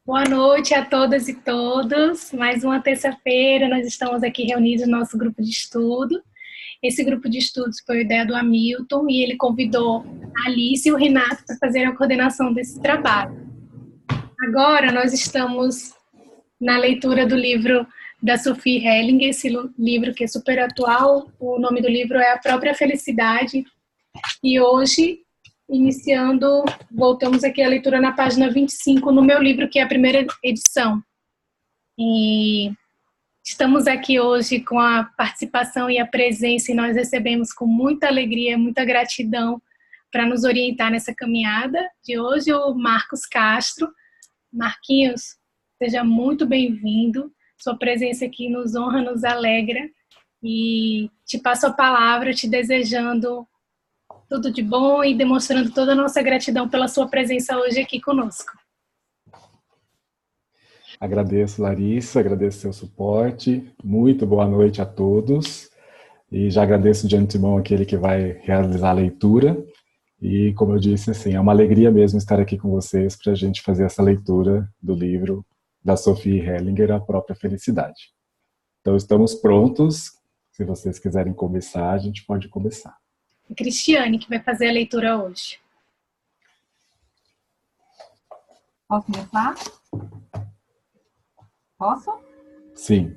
Boa noite a todas e todos. Mais uma terça-feira, nós estamos aqui reunidos no nosso grupo de estudo. Esse grupo de estudos foi ideia do Hamilton e ele convidou a Alice e o Renato para fazer a coordenação desse trabalho. Agora nós estamos na leitura do livro da Sophie Hellinger, esse livro que é super atual. O nome do livro é A Própria Felicidade. E hoje, voltamos aqui à leitura na página 25, no meu livro, que é a primeira edição. E estamos aqui hoje com a participação e a presença, e nós recebemos com muita alegria, muita gratidão para nos orientar nessa caminhada de hoje, o Marcos Castro. Marquinhos, seja muito bem-vindo. Sua presença aqui nos honra, nos alegra. E te passo a palavra, te desejando tudo de bom e demonstrando toda a nossa gratidão pela sua presença hoje aqui conosco. Agradeço, Larissa, agradeço seu suporte. Muito boa noite a todos. E já agradeço de antemão aquele que vai realizar a leitura. E, como eu disse, assim, é uma alegria mesmo estar aqui com vocês para a gente fazer essa leitura do livro da Sophie Hellinger, A Própria Felicidade. Então, estamos prontos. Se vocês quiserem começar, a gente pode começar. A Cristiane, que vai fazer a leitura hoje. Posso começar? Posso? Sim.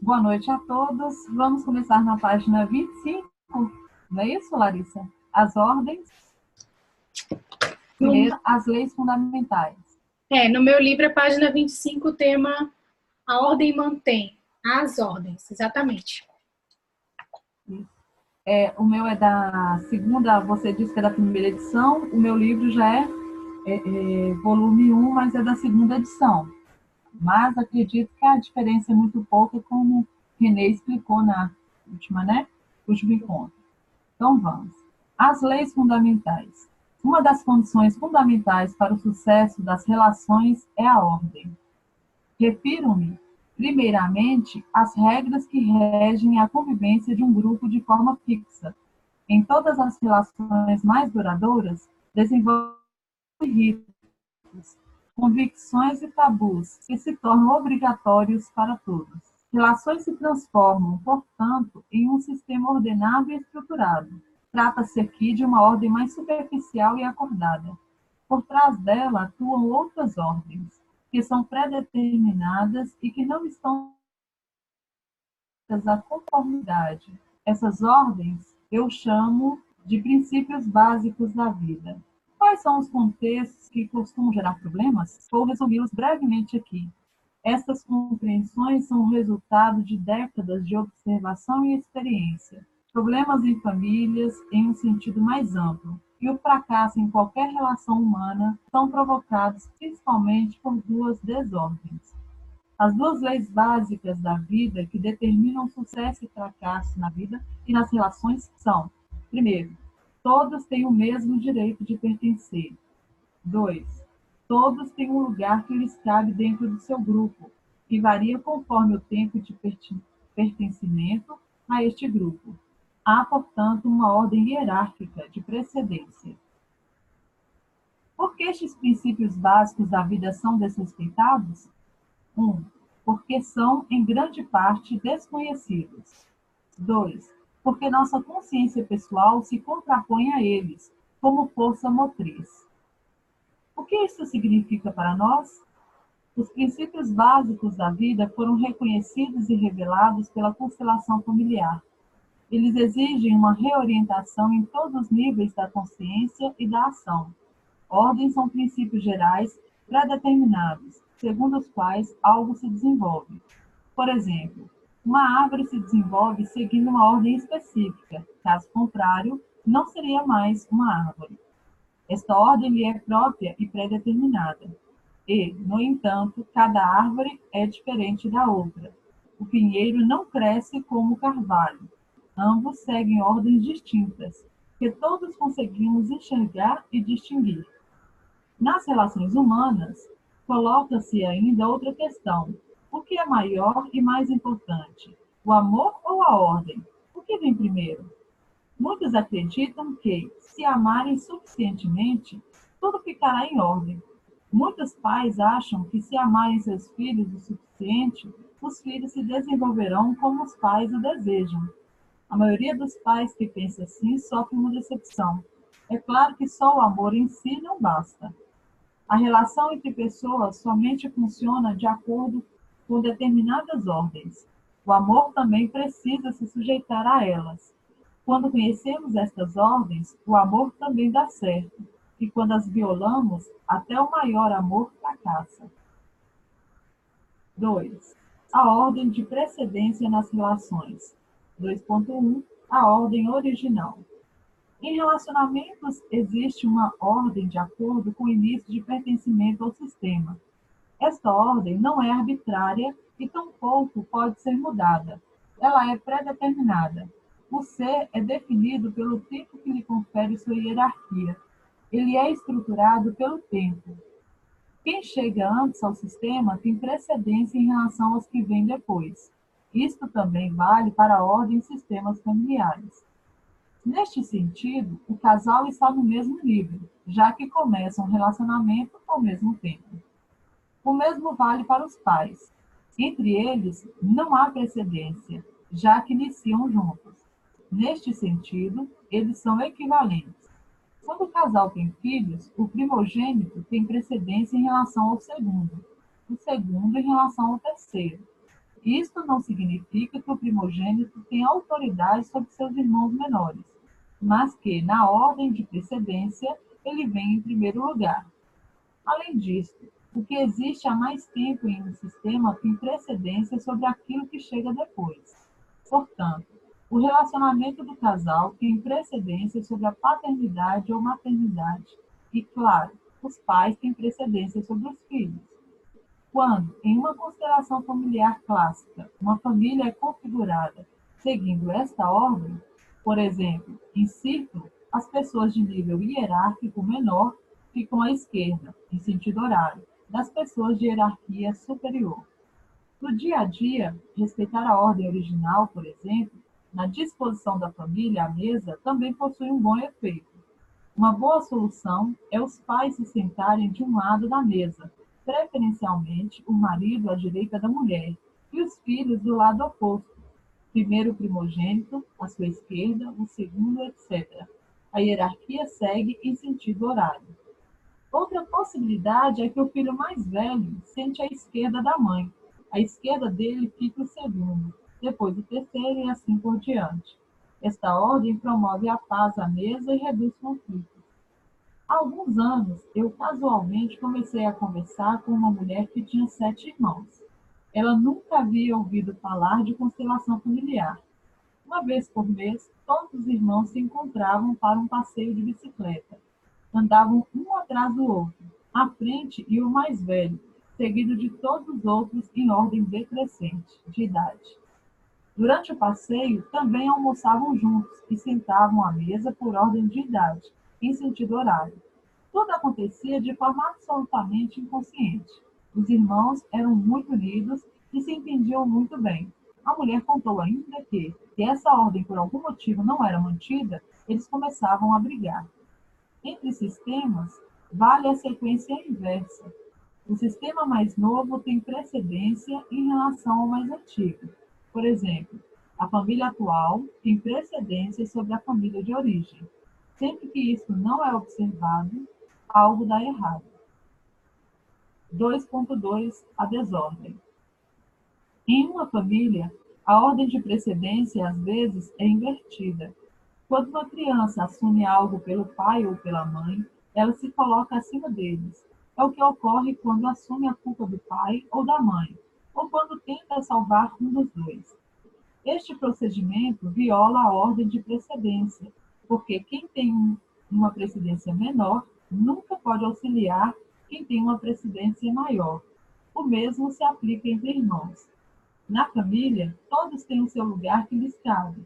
Boa noite a todos. Vamos começar na página 25. Não é isso, Larissa? As ordens. As leis fundamentais. No meu livro, a página 25, o tema A Ordem Mantém. As ordens, exatamente. O meu é da segunda, você disse que é da primeira edição. O meu livro já é volume 1, mas é da segunda edição. Mas acredito que a diferença é muito pouca, como René explicou na último encontro. Então vamos. As leis fundamentais. Uma das condições fundamentais para o sucesso das relações é a ordem. Refiro-me, primeiramente, às regras que regem a convivência de um grupo de forma fixa. Em todas as relações mais duradouras, desenvolve ritos, convicções e tabus que se tornam obrigatórios para todos. Relações se transformam, portanto, em um sistema ordenado e estruturado. Trata-se aqui de uma ordem mais superficial e acordada. Por trás dela atuam outras ordens, que são pré-determinadas e que não estão à conformidade. Essas ordens eu chamo de princípios básicos da vida. Quais são os contextos que costumam gerar problemas? Vou resumi-los brevemente aqui. Estas compreensões são o resultado de décadas de observação e experiência. Problemas em famílias, em um sentido mais amplo, e o fracasso em qualquer relação humana são provocados principalmente por duas desordens. As duas leis básicas da vida que determinam sucesso e fracasso na vida e nas relações são: primeiro, todos têm o mesmo direito de pertencer. 2. Todos têm um lugar que lhes cabe dentro do seu grupo, que varia conforme o tempo de pertencimento a este grupo. Há, portanto, uma ordem hierárquica de precedência. Por que estes princípios básicos da vida são desrespeitados? 1. Porque são, em grande parte, desconhecidos. 2. Porque nossa consciência pessoal se contrapõe a eles, como força motriz. O que isso significa para nós? Os princípios básicos da vida foram reconhecidos e revelados pela constelação familiar. Eles exigem uma reorientação em todos os níveis da consciência e da ação. Ordens são princípios gerais pré-determinados, segundo os quais algo se desenvolve. Por exemplo, uma árvore se desenvolve seguindo uma ordem específica, caso contrário, não seria mais uma árvore. Esta ordem lhe é própria e pré-determinada. E, no entanto, cada árvore é diferente da outra. O pinheiro não cresce como o carvalho. Ambos seguem ordens distintas, que todos conseguimos enxergar e distinguir. Nas relações humanas, coloca-se ainda outra questão. O que é maior e mais importante? O amor ou a ordem? O que vem primeiro? Muitos acreditam que, se amarem suficientemente, tudo ficará em ordem. Muitos pais acham que se amarem seus filhos o suficiente, os filhos se desenvolverão como os pais o desejam. A maioria dos pais que pensa assim sofre uma decepção. É claro que só o amor em si não basta. A relação entre pessoas somente funciona de acordo com determinadas ordens. O amor também precisa se sujeitar a elas. Quando conhecemos estas ordens, o amor também dá certo. E quando as violamos, até o maior amor fracassa. 2. A ordem de precedência nas relações. 2.1. A ordem original. Em relacionamentos, existe uma ordem de acordo com o início de pertencimento ao sistema. Esta ordem não é arbitrária e tampouco pode ser mudada. Ela é pré-determinada. O ser é definido pelo tempo que lhe confere sua hierarquia. Ele é estruturado pelo tempo. Quem chega antes ao sistema tem precedência em relação aos que vêm depois. Isto também vale para a ordem e sistemas familiares. Neste sentido, o casal está no mesmo nível, já que começam um relacionamento ao mesmo tempo. O mesmo vale para os pais. Entre eles, não há precedência, já que iniciam juntos. Neste sentido, eles são equivalentes. Quando o casal tem filhos, o primogênito tem precedência em relação ao segundo, o segundo em relação ao terceiro. Isto não significa que o primogênito tenha autoridade sobre seus irmãos menores, mas que, na ordem de precedência, ele vem em primeiro lugar. Além disso, o que existe há mais tempo em um sistema tem precedência sobre aquilo que chega depois. Portanto, o relacionamento do casal tem precedência sobre a paternidade ou maternidade. E, claro, os pais têm precedência sobre os filhos. Quando, em uma constelação familiar clássica, uma família é configurada seguindo esta ordem, por exemplo, em círculo, as pessoas de nível hierárquico menor ficam à esquerda, em sentido horário, das pessoas de hierarquia superior. No dia a dia, respeitar a ordem original, por exemplo, na disposição da família à mesa, também possui um bom efeito. Uma boa solução é os pais se sentarem de um lado da mesa, preferencialmente o marido à direita da mulher e os filhos do lado oposto. Primeiro o primogênito, à sua esquerda, o segundo, etc. A hierarquia segue em sentido horário. Outra possibilidade é que o filho mais velho sente à esquerda da mãe. À esquerda dele fica o segundo, depois o terceiro e assim por diante. Esta ordem promove a paz à mesa e reduz conflitos. Há alguns anos, eu casualmente comecei a conversar com uma mulher que tinha 7 irmãos. Ela nunca havia ouvido falar de constelação familiar. Uma vez por mês, todos os irmãos se encontravam para um passeio de bicicleta. Andavam um atrás do outro. À frente ia o mais velho, seguido de todos os outros em ordem decrescente de idade. Durante o passeio, também almoçavam juntos e sentavam à mesa por ordem de idade, em sentido horário. Tudo acontecia de forma absolutamente inconsciente. Os irmãos eram muito unidos e se entendiam muito bem. A mulher contou ainda que, se essa ordem por algum motivo não era mantida, eles começavam a brigar. Entre sistemas, vale a sequência inversa. O sistema mais novo tem precedência em relação ao mais antigo. Por exemplo, a família atual tem precedência sobre a família de origem. Sempre que isso não é observado, algo dá errado. 2.2 A desordem. Em uma família, a ordem de precedência às vezes é invertida. Quando uma criança assume algo pelo pai ou pela mãe, ela se coloca acima deles. É o que ocorre quando assume a culpa do pai ou da mãe, ou quando tenta salvar um dos dois. Este procedimento viola a ordem de precedência, porque quem tem uma precedência menor nunca pode auxiliar quem tem uma precedência maior. O mesmo se aplica entre irmãos. Na família, todos têm o seu lugar que lhes cabe.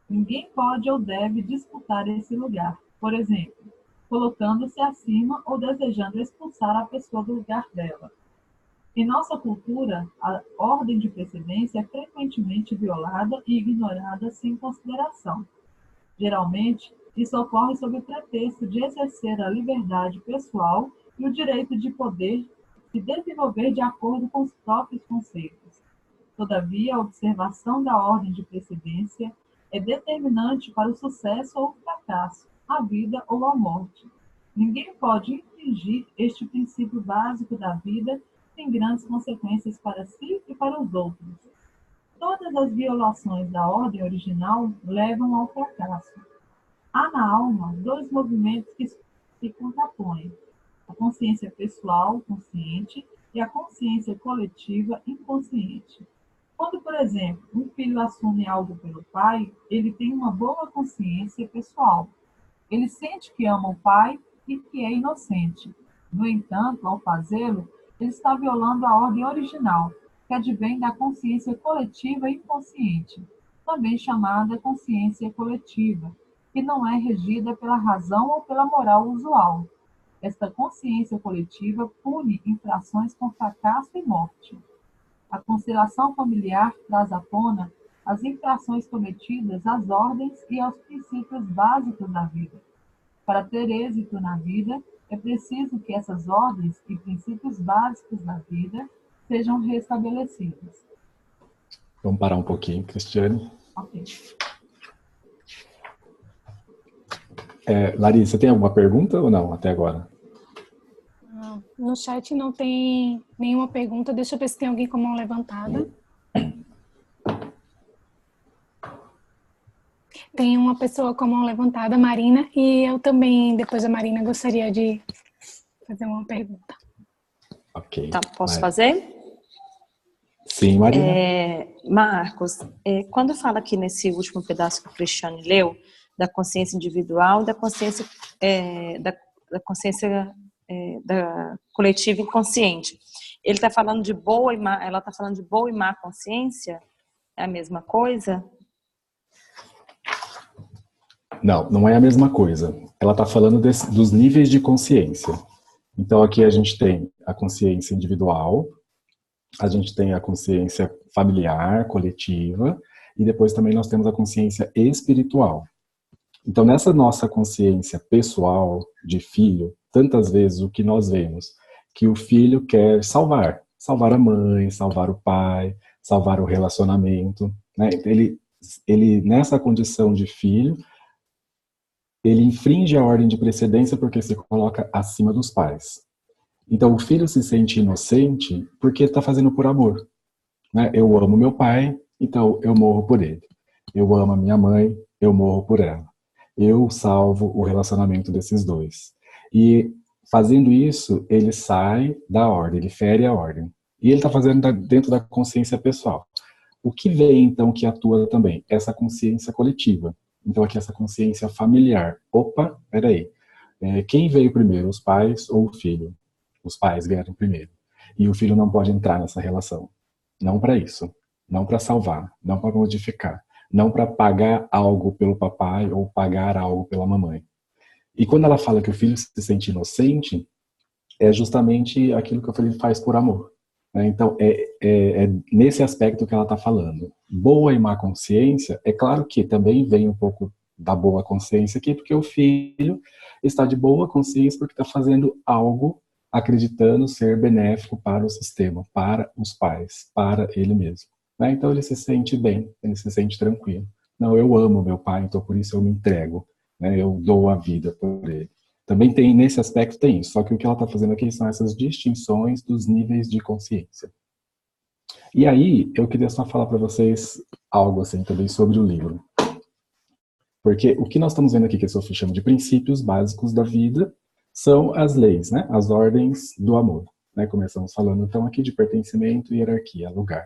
Ninguém pode ou deve disputar esse lugar, por exemplo, colocando-se acima ou desejando expulsar a pessoa do lugar dela. Em nossa cultura, a ordem de precedência é frequentemente violada e ignorada sem consideração. Geralmente, isso ocorre sob o pretexto de exercer a liberdade pessoal e o direito de poder se desenvolver de acordo com os próprios conceitos. Todavia, a observação da ordem de precedência é determinante para o sucesso ou o fracasso, a vida ou a morte. Ninguém pode infringir este princípio básico da vida sem grandes consequências para si e para os outros. Todas as violações da ordem original levam ao fracasso. Há na alma dois movimentos que se contrapõem: a consciência pessoal consciente e a consciência coletiva inconsciente. Quando, por exemplo, um filho assume algo pelo pai, ele tem uma boa consciência pessoal. Ele sente que ama o pai e que é inocente. No entanto, ao fazê-lo, ele está violando a ordem original, que advém da consciência coletiva inconsciente, também chamada consciência coletiva, que não é regida pela razão ou pela moral usual. Esta consciência coletiva pune infrações com fracasso e morte. A constelação familiar traz à tona as infrações cometidas às ordens e aos princípios básicos da vida. Para ter êxito na vida, é preciso que essas ordens e princípios básicos da vida sejam restabelecidos. Vamos parar um pouquinho, Cristiane. Ok. Larissa, tem alguma pergunta ou não até agora? No chat não tem nenhuma pergunta. Deixa eu ver se tem alguém com a mão levantada. Tem uma pessoa com a mão levantada, Marina, e eu também, depois da Marina, gostaria de fazer uma pergunta. Ok. Tá, posso fazer? Sim, Marina. Marcos, quando fala aqui nesse último pedaço que o Cristiane leu, da consciência individual e da consciência, da coletiva inconsciente, ele está falando de boa e má, ela está falando de boa e má consciência? É a mesma coisa? Não, não é a mesma coisa. Ela está falando dos níveis de consciência. Então aqui a gente tem a consciência individual, a gente tem a consciência familiar, coletiva, e depois também nós temos a consciência espiritual. Então nessa nossa consciência pessoal de filho, tantas vezes o que nós vemos, que o filho quer salvar a mãe, salvar o pai, salvar o relacionamento, né? Ele nessa condição de filho, ele infringe a ordem de precedência porque se coloca acima dos pais. Então o filho se sente inocente porque está fazendo por amor, né? Eu amo meu pai, então eu morro por ele. Eu amo a minha mãe, eu morro por ela. Eu salvo o relacionamento desses dois. E fazendo isso, ele sai da ordem, ele fere a ordem. E ele está fazendo dentro da consciência pessoal. O que vem, então, que atua também? Essa consciência coletiva. Então, aqui, essa consciência familiar. Opa, peraí. Quem veio primeiro, os pais ou o filho? Os pais vieram primeiro. E o filho não pode entrar nessa relação. Não para isso. Não para salvar. Não para modificar. Não para pagar algo pelo papai ou pagar algo pela mamãe. E quando ela fala que o filho se sente inocente, é justamente aquilo que o filho faz por amor. Então, é nesse aspecto que ela está falando. Boa e má consciência, é claro que também vem um pouco da boa consciência aqui, porque o filho está de boa consciência porque está fazendo algo acreditando ser benéfico para o sistema, para os pais, para ele mesmo. Então, ele se sente bem, ele se sente tranquilo. Não, eu amo meu pai, então por isso eu me entrego, eu dou a vida por ele. Também tem, nesse aspecto, tem isso. Só que o que ela está fazendo aqui são essas distinções dos níveis de consciência. E aí, eu queria só falar para vocês algo assim também sobre o livro. Porque o que nós estamos vendo aqui, que a Sophie chama de princípios básicos da vida, são as leis, né? As ordens do amor. Começamos falando, então, aqui de pertencimento, hierarquia, lugar.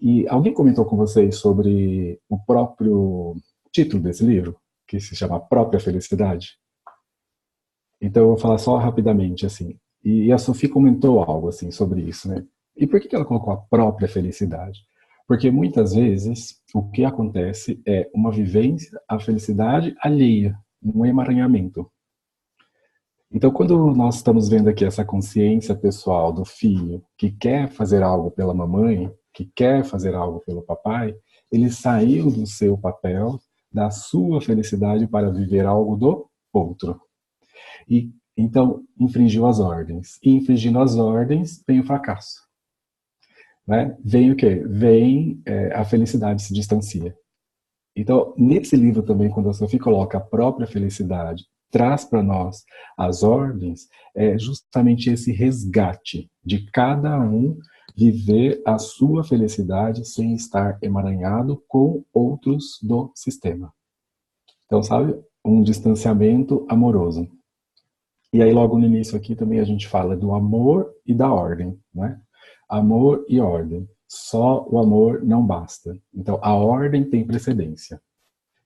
E alguém comentou com vocês sobre o próprio título desse livro, que se chama Própria Felicidade? Então eu vou falar só rapidamente, assim. E a Sophie comentou algo, assim, sobre isso, né? E por que ela colocou a própria felicidade? Porque muitas vezes o que acontece é uma vivência, a felicidade alheia, um emaranhamento. Então quando nós estamos vendo aqui essa consciência pessoal do filho que quer fazer algo pela mamãe, que quer fazer algo pelo papai, ele saiu do seu papel, da sua felicidade para viver algo do outro. E Então, infringiu as ordens. E infringindo as ordens, vem o fracasso. Né? Vem o quê? Vem a felicidade se distancia. Então, nesse livro também, quando a Sophie coloca a própria felicidade, traz para nós as ordens, é justamente esse resgate de cada um viver a sua felicidade sem estar emaranhado com outros do sistema. Então, sabe? Um distanciamento amoroso. E aí, logo no início aqui também a gente fala do amor e da ordem, né? Amor e ordem. Só o amor não basta. Então, a ordem tem precedência.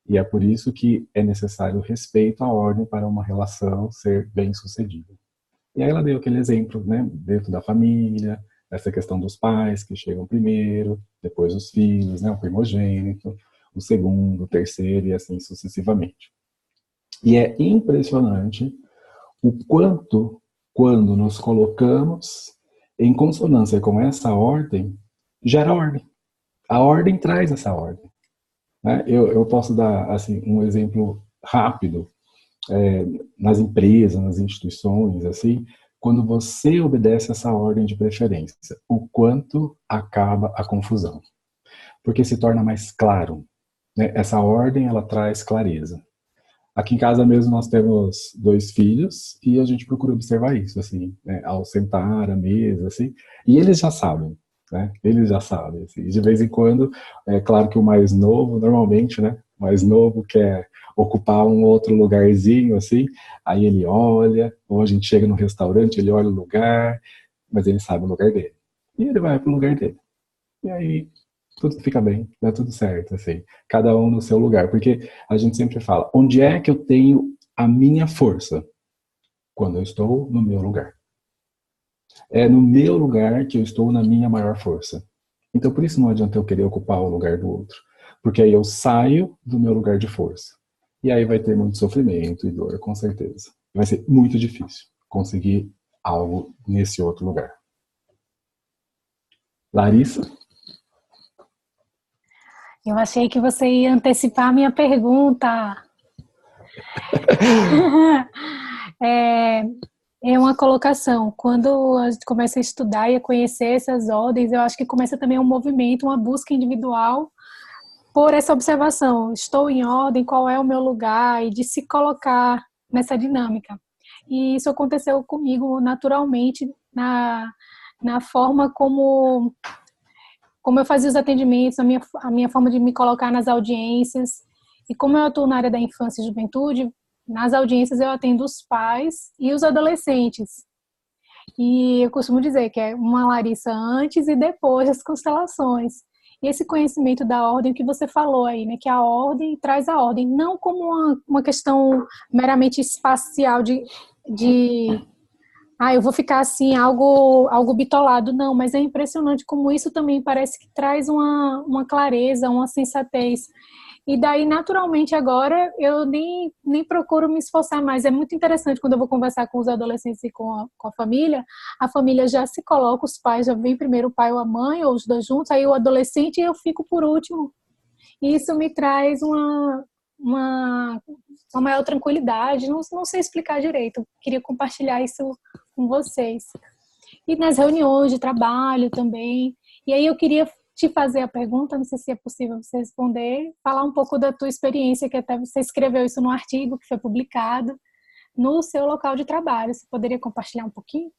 E é por isso que é necessário o respeito à ordem para uma relação ser bem-sucedida. E aí ela deu aquele exemplo, né? Dentro da família, essa questão dos pais que chegam primeiro, depois os filhos, né? O primogênito, o segundo, o terceiro e assim sucessivamente. E é impressionante o quanto, quando nos colocamos em consonância com essa ordem, gera ordem. A ordem traz essa ordem. Né? Eu posso dar assim, um exemplo rápido. Nas empresas, nas instituições, assim, quando você obedece essa ordem de preferência, o quanto acaba a confusão. Porque se torna mais claro. Né? Essa ordem, ela traz clareza. Aqui em casa mesmo nós temos 2 filhos e a gente procura observar isso, assim, né? Ao sentar à mesa, assim, e eles já sabem, né? Eles já sabem, assim, de vez em quando, é claro que o mais novo, normalmente, né? O mais novo quer ocupar um outro lugarzinho, assim, aí ele olha, ou a gente chega no restaurante, ele olha o lugar, mas ele sabe o lugar dele. E ele vai pro lugar dele. E aí tudo fica bem, dá tudo certo, assim. Cada um no seu lugar. Porque a gente sempre fala, onde é que eu tenho a minha força? Quando eu estou no meu lugar. É no meu lugar que eu estou na minha maior força. Então, por isso não adianta eu querer ocupar o lugar do outro. Porque aí eu saio do meu lugar de força. E aí vai ter muito sofrimento e dor, com certeza. Vai ser muito difícil conseguir algo nesse outro lugar. Larissa? Eu achei que você ia antecipar a minha pergunta. É uma colocação. Quando a gente começa a estudar e a conhecer essas ordens, eu acho que começa também um movimento, uma busca individual por essa observação. Estou em ordem, qual é o meu lugar? E de se colocar nessa dinâmica. E isso aconteceu comigo naturalmente na forma como eu fazia os atendimentos, a minha forma de me colocar nas audiências. E como eu atuo na área da infância e juventude, nas audiências eu atendo os pais e os adolescentes. E eu costumo dizer que é uma Larissa antes e depois das constelações. E esse conhecimento da ordem que você falou aí, né? Que a ordem traz a ordem, não como uma questão meramente espacial de eu vou ficar assim, algo bitolado. Não, mas é impressionante como isso também parece que traz uma clareza, uma sensatez. E daí, naturalmente, agora, eu nem procuro me esforçar mais. É muito interessante quando eu vou conversar com os adolescentes e com a família já se coloca, os pais já vem primeiro o pai ou a mãe, ou os dois juntos, aí o adolescente e eu fico por último. E isso me traz uma maior tranquilidade, não sei explicar direito, queria compartilhar isso com vocês. E nas reuniões de trabalho também. E aí eu queria te fazer a pergunta, não sei se é possível você responder, falar um pouco da tua experiência, que até você escreveu isso num artigo que foi publicado no seu local de trabalho. Você poderia compartilhar um pouquinho?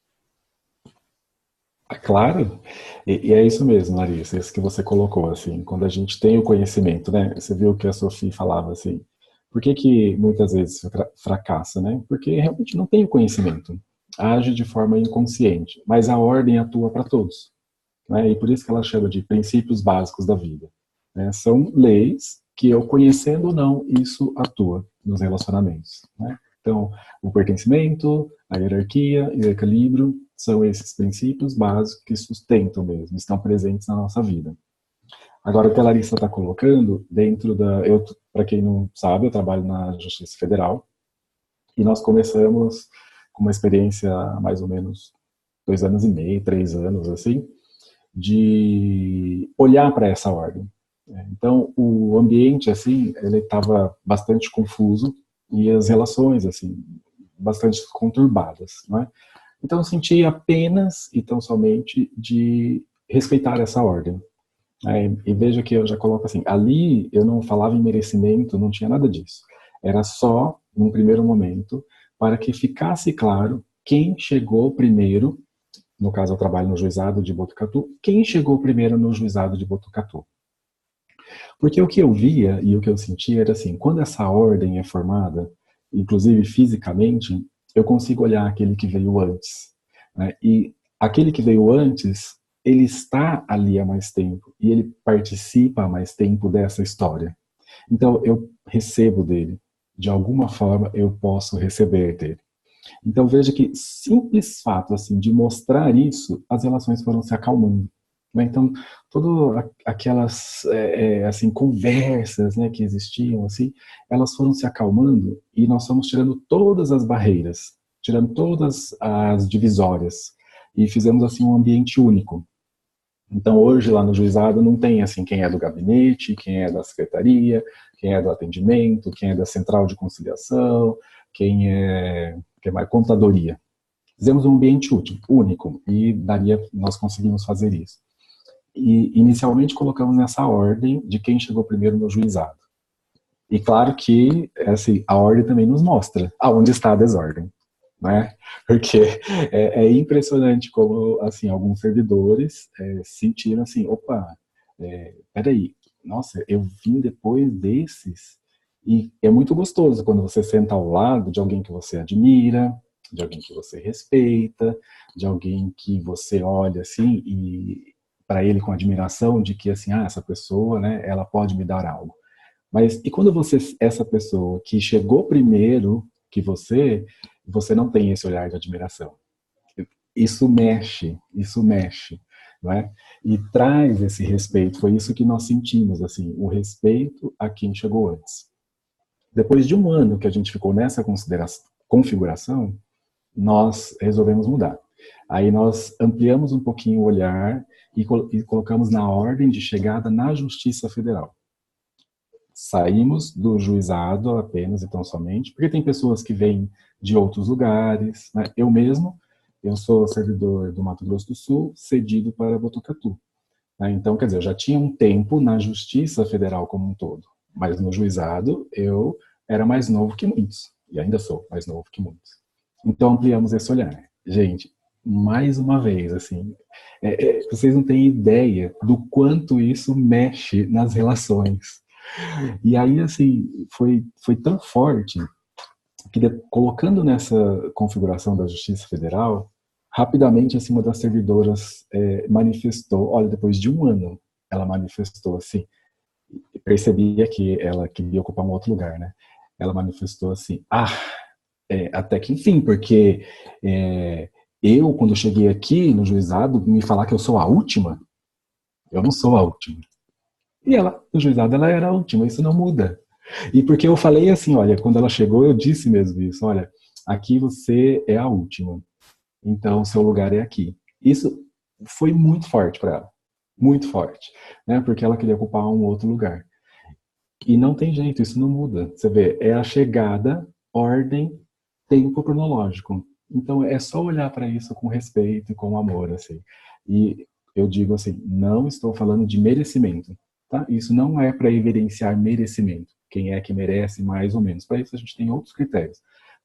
Claro, e é isso mesmo, Larissa, isso que você colocou, assim, quando a gente tem o conhecimento, né, você viu que a Sophie falava, assim, por que muitas vezes fracassa, né, porque realmente não tem o conhecimento, age de forma inconsciente, mas a ordem atua para todos, né, e por isso que ela chama de princípios básicos da vida, né, são leis que eu conhecendo ou não, isso atua nos relacionamentos, né, então, o pertencimento, a hierarquia e o equilíbrio são esses princípios básicos que sustentam mesmo, estão presentes na nossa vida. Agora, o que a Larissa está colocando, dentro da... Para quem não sabe, eu trabalho na Justiça Federal, e nós começamos com uma experiência há mais ou menos 2 anos e meio, 3 anos, assim, de olhar para essa ordem. Então, o ambiente, assim, ele estava bastante confuso, e as relações, assim, bastante conturbadas, não é? Então eu senti apenas e tão somente de respeitar essa ordem. E veja que eu já coloco assim, ali eu não falava em merecimento, não tinha nada disso. Era só, num primeiro momento, para que ficasse claro quem chegou primeiro, no caso eu trabalho no juizado de Botucatu, quem chegou primeiro no juizado de Botucatu. Porque o que eu via e o que eu sentia era assim, quando essa ordem é formada, inclusive fisicamente, eu consigo olhar aquele que veio antes, né? E aquele que veio antes, ele está ali há mais tempo e ele participa há mais tempo dessa história. Então eu recebo dele, de alguma forma eu posso receber dele. Então veja que simples fato assim de mostrar isso, as relações foram se acalmando. Então todas aquelas assim conversas, né, que existiam assim, elas foram se acalmando e nós fomos tirando todas as barreiras, tirando todas as divisórias e fizemos assim um ambiente único. Então hoje lá no juizado não tem assim quem é do gabinete, quem é da secretaria, quem é do atendimento, quem é da central de conciliação, quem é mais contadoria. Fizemos um ambiente único e nós conseguimos fazer isso. E inicialmente colocamos nessa ordem de quem chegou primeiro no juizado. E claro que assim, a ordem também nos mostra aonde está a desordem, né? Porque é impressionante como assim, alguns servidores sentiram assim, opa, peraí, nossa, eu vim depois desses. E é muito gostoso quando você senta ao lado de alguém que você admira, de alguém que você respeita, de alguém que você olha assim e para ele com admiração de que assim, essa pessoa, né, ela pode me dar algo. Mas e quando essa pessoa que chegou primeiro que você não tem esse olhar de admiração. Isso mexe, não é? E traz esse respeito, foi isso que nós sentimos, assim, o respeito a quem chegou antes. Depois de um ano que a gente ficou nessa configuração, nós resolvemos mudar. Aí nós ampliamos um pouquinho o olhar e colocamos na ordem de chegada na Justiça Federal. Saímos do juizado apenas e tão somente, porque tem pessoas que vêm de outros lugares, né? Eu mesmo, eu sou servidor do Mato Grosso do Sul, cedido para Botucatu. Né? Então, quer dizer, eu já tinha um tempo na Justiça Federal como um todo, mas no juizado eu era mais novo que muitos, e ainda sou mais novo que muitos. Então ampliamos esse olhar. Gente, mais uma vez, assim, vocês não têm ideia do quanto isso mexe nas relações. E aí, assim, foi tão forte que colocando nessa configuração da Justiça Federal, rapidamente, assim, uma das servidoras manifestou, olha, depois de um ano, ela manifestou, assim, percebia que ela queria ocupar um outro lugar, né? Ela manifestou assim, até que enfim, porque eu, quando cheguei aqui no juizado, me falar que eu sou a última, eu não sou a última. E ela, no juizado, ela era a última, isso não muda. E porque eu falei assim, olha, quando ela chegou, eu disse mesmo isso, olha, aqui você é a última, então seu lugar é aqui. Isso foi muito forte para ela, muito forte, né? Porque ela queria ocupar um outro lugar. E não tem jeito, isso não muda. Você vê, é a chegada, ordem, tempo cronológico. Então é só olhar para isso com respeito e com amor, assim. E eu digo assim, não estou falando de merecimento. Tá? Isso não é para evidenciar merecimento. Quem é que merece mais ou menos. Para isso a gente tem outros critérios.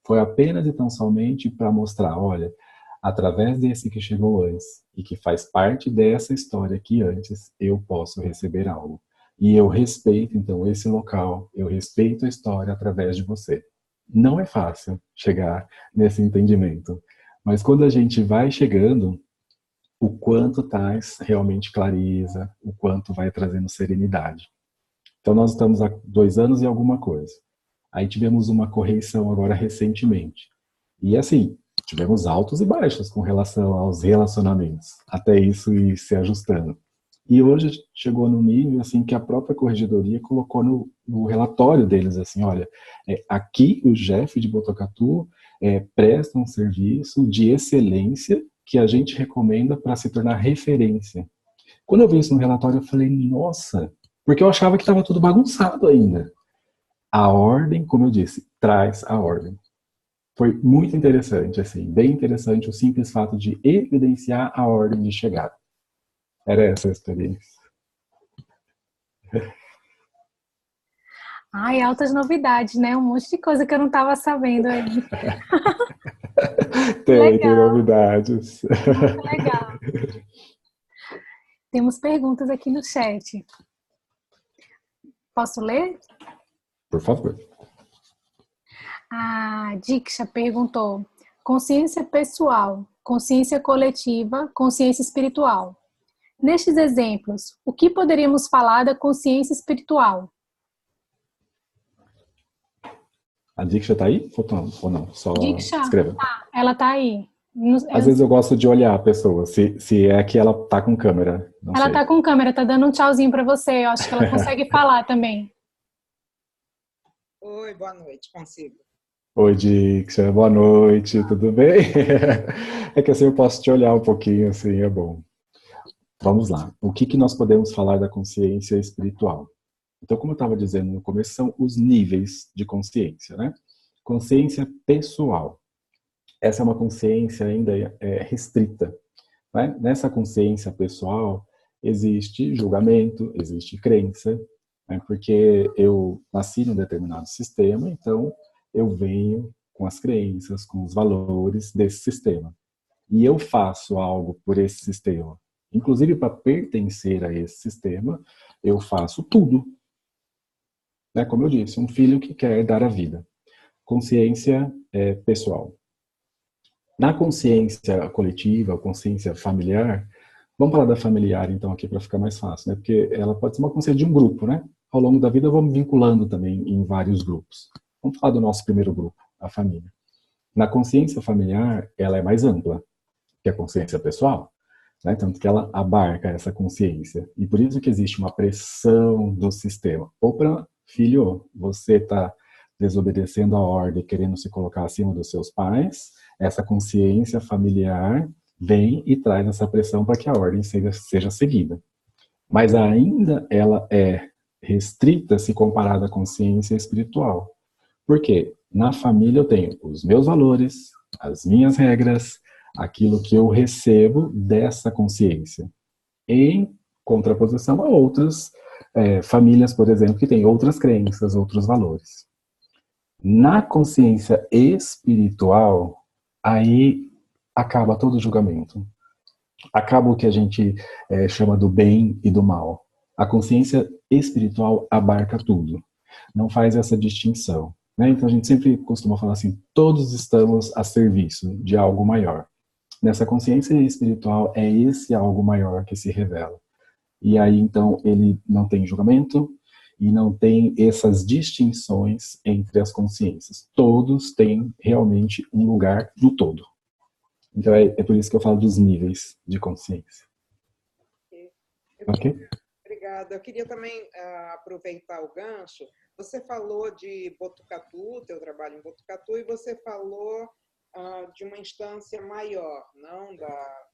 Foi apenas e tão somente para mostrar, olha, através desse que chegou antes e que faz parte dessa história aqui antes, eu posso receber algo. E eu respeito, então, esse local, eu respeito a história através de você. Não é fácil chegar nesse entendimento. Mas quando a gente vai chegando, o quanto traz realmente clareza, o quanto vai trazendo serenidade. Então nós estamos há 2 anos e alguma coisa. Aí tivemos uma correção agora recentemente. E assim, tivemos altos e baixos com relação aos relacionamentos, até isso ir se ajustando. E hoje chegou no nível assim que a própria corregedoria colocou no relatório deles assim, olha, aqui o Jeff de Botucatu presta um serviço de excelência que a gente recomenda para se tornar referência. Quando eu vi isso no relatório, eu falei, nossa, porque eu achava que estava tudo bagunçado ainda. A ordem, como eu disse, traz a ordem. Foi muito interessante, assim, bem interessante o simples fato de evidenciar a ordem de chegada. Era essa a experiência. Ai, altas novidades, né? Um monte de coisa que eu não estava sabendo aí. Tem novidades. Muito legal. Temos perguntas aqui no chat. Posso ler? Por favor. A Diksha perguntou: consciência pessoal, consciência coletiva, consciência espiritual. Nestes exemplos, o que poderíamos falar da consciência espiritual? A Diksha está aí? Ou não? Só Diksha, escreva. ela está aí. Às vezes eu gosto de olhar a pessoa, se é que ela tá com câmera. Ela está com câmera, está dando um tchauzinho para você. Eu acho que ela consegue falar também. Oi, boa noite, consigo. Oi, Diksha, boa noite, tudo bem? É que assim eu posso te olhar um pouquinho, assim, é bom. Vamos lá. O que nós podemos falar da consciência espiritual? Então, como eu estava dizendo no começo, são os níveis de consciência, né? Consciência pessoal. Essa é uma consciência ainda restrita, né? Nessa consciência pessoal existe julgamento, existe crença, né? Porque eu nasci num determinado sistema, então eu venho com as crenças, com os valores desse sistema. E eu faço algo por esse sistema. Inclusive, para pertencer a esse sistema, eu faço tudo. Né? Como eu disse, um filho que quer dar a vida. Consciência pessoal. Na consciência coletiva, consciência familiar, vamos falar da familiar então aqui para ficar mais fácil, né? Porque ela pode ser uma consciência de um grupo, né? Ao longo da vida vamos vinculando também em vários grupos. Vamos falar do nosso primeiro grupo, a família. Na consciência familiar, ela é mais ampla que a consciência pessoal, né? Tanto que ela abarca essa consciência. E por isso que existe uma pressão do sistema. Ou para filho, você está desobedecendo a ordem, querendo se colocar acima dos seus pais, essa consciência familiar vem e traz essa pressão para que a ordem seja seguida. Mas ainda ela é restrita se comparada à consciência espiritual. Por quê? Na família eu tenho os meus valores, as minhas regras, aquilo que eu recebo dessa consciência. Em contraposição a outras famílias, por exemplo, que têm outras crenças, outros valores. Na consciência espiritual, aí acaba todo o julgamento. Acaba o que a gente chama do bem e do mal. A consciência espiritual abarca tudo. Não faz essa distinção. Né? Então a gente sempre costuma falar assim, todos estamos a serviço de algo maior. Nessa consciência espiritual é esse algo maior que se revela. E aí então ele não tem julgamento, e não tem essas distinções entre as consciências. Todos têm realmente um lugar no todo. Então é por isso que eu falo dos níveis de consciência. Ok? Obrigada. Eu queria também aproveitar o gancho. Você falou de Botucatu, teu trabalho em Botucatu, e você falou de uma instância maior, não da...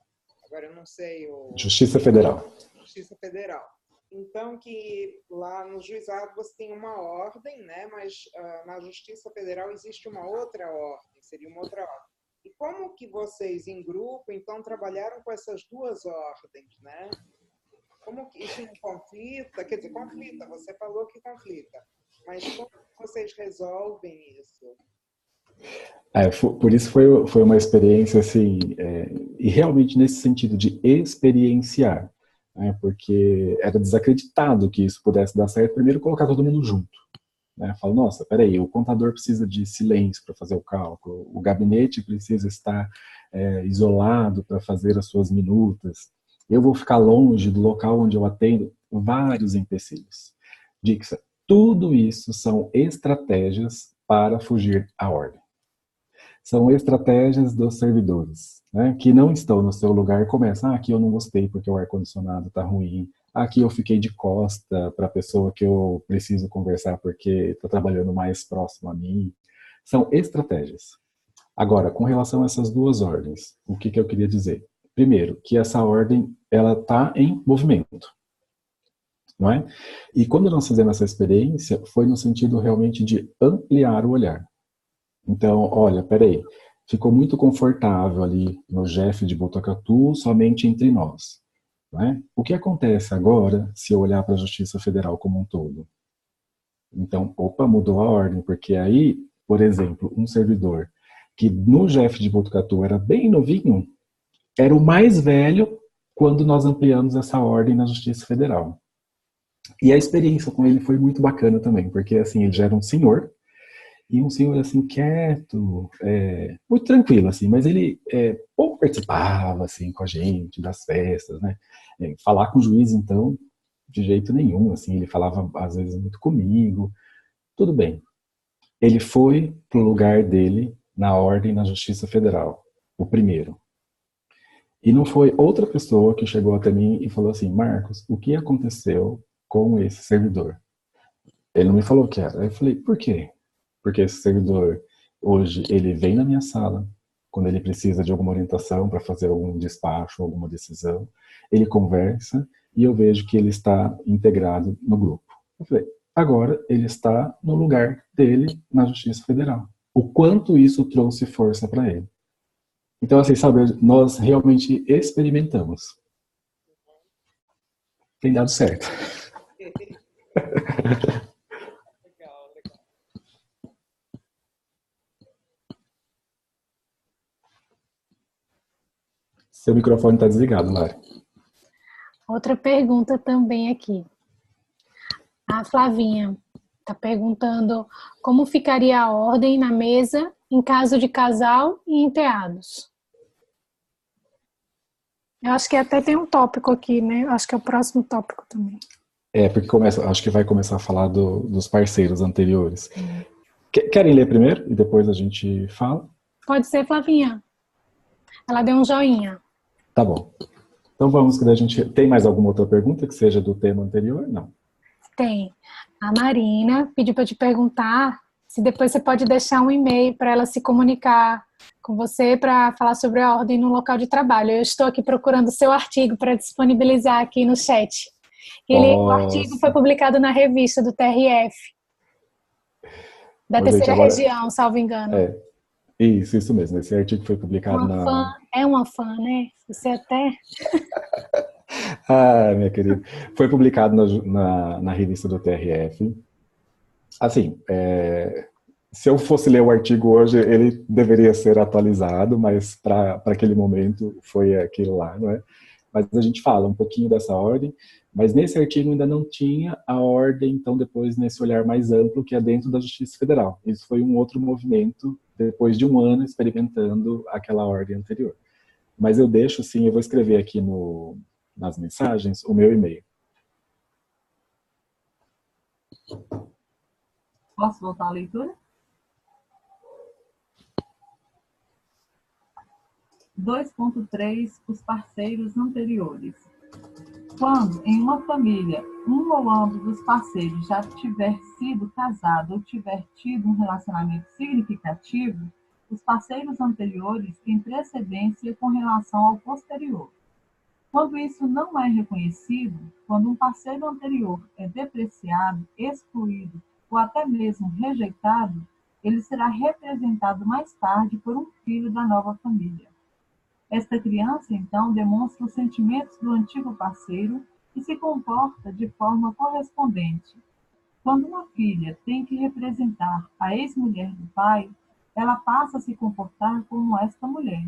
Agora eu não sei... Justiça Federal. Justiça Federal. Então, que lá no juizado você tem uma ordem, né? Mas na Justiça Federal existe uma outra ordem, seria uma outra ordem. E como que vocês, em grupo, então, trabalharam com essas duas ordens, né? Como que isso não conflita? Quer dizer, conflita, você falou que conflita. Mas como vocês resolvem isso? Por isso foi uma experiência, assim, e realmente nesse sentido de experienciar. Porque era desacreditado que isso pudesse dar certo, primeiro colocar todo mundo junto. Né? Fala, nossa, peraí, o contador precisa de silêncio para fazer o cálculo, o gabinete precisa estar isolado para fazer as suas minutas, eu vou ficar longe do local onde eu atendo, vários empecilhos. Dixa, tudo isso são estratégias para fugir à ordem. São estratégias dos servidores, né, que não estão no seu lugar e começam, aqui eu não gostei porque o ar-condicionado está ruim, aqui eu fiquei de costa para a pessoa que eu preciso conversar porque está trabalhando mais próximo a mim. São estratégias. Agora, com relação a essas duas ordens, o que eu queria dizer? Primeiro, que essa ordem ela está em movimento. Não é? E quando nós fizemos essa experiência, foi no sentido realmente de ampliar o olhar. Então, olha, peraí, ficou muito confortável ali no Jeff de Botucatu, somente entre nós. Né? O que acontece agora se eu olhar para a Justiça Federal como um todo? Então, opa, mudou a ordem, porque aí, por exemplo, um servidor que no Jeff de Botucatu era bem novinho, era o mais velho quando nós ampliamos essa ordem na Justiça Federal. E a experiência com ele foi muito bacana também, porque assim, ele já era um senhor, e um senhor assim, quieto, muito tranquilo, assim, mas ele pouco participava assim, com a gente, das festas, né? Falar com o juiz, então, de jeito nenhum, assim, ele falava às vezes muito comigo, tudo bem. Ele foi pro lugar dele na ordem na Justiça Federal, o primeiro. E não foi outra pessoa que chegou até mim e falou assim, Marcos, o que aconteceu com esse servidor? Ele não me falou o que era. Aí eu falei, por quê? Porque esse servidor, hoje, ele vem na minha sala, quando ele precisa de alguma orientação para fazer algum despacho, alguma decisão, ele conversa e eu vejo que ele está integrado no grupo. Eu falei, agora ele está no lugar dele na Justiça Federal. O quanto isso trouxe força para ele. Então, assim, sabe, nós realmente experimentamos. Tem dado certo. Legal. Seu microfone está desligado, Lari. Outra pergunta também aqui. A Flavinha está perguntando como ficaria a ordem na mesa em caso de casal e enteados. Eu acho que até tem um tópico aqui, né? Eu acho que é o próximo tópico também. Porque acho que vai começar a falar dos parceiros anteriores. Querem ler primeiro e depois a gente fala? Pode ser, Flavinha. Ela deu um joinha. Tá bom. Então vamos, que a gente tem mais alguma outra pergunta que seja do tema anterior? Não. Tem. A Marina pediu para te perguntar se depois você pode deixar um e-mail para ela se comunicar com você para falar sobre a ordem no local de trabalho. Eu estou aqui procurando o seu artigo para disponibilizar aqui no chat. O artigo foi publicado na revista do TRF, da terceira região, salvo engano. Isso mesmo. Esse artigo foi publicado uma fã, né? Você até... minha querida. Foi publicado na revista do TRF. Assim, se eu fosse ler o artigo hoje, ele deveria ser atualizado, mas para aquele momento foi aquilo lá, não é? Mas a gente fala um pouquinho dessa ordem, mas nesse artigo ainda não tinha a ordem, então depois nesse olhar mais amplo que é dentro da Justiça Federal. Isso foi um outro movimento, depois de um ano experimentando aquela ordem anterior. Mas eu deixo, sim, eu vou escrever aqui nas mensagens o meu e-mail. Posso voltar à leitura? 2.3. Os parceiros anteriores. Quando, em uma família, um ou ambos dos parceiros já tiver sido casado ou tiver tido um relacionamento significativo, os parceiros anteriores têm precedência com relação ao posterior. Quando isso não é reconhecido, quando um parceiro anterior é depreciado, excluído ou até mesmo rejeitado, ele será representado mais tarde por um filho da nova família. Esta criança, então, demonstra os sentimentos do antigo parceiro e se comporta de forma correspondente. Quando uma filha tem que representar a ex-mulher do pai, ela passa a se comportar como esta mulher.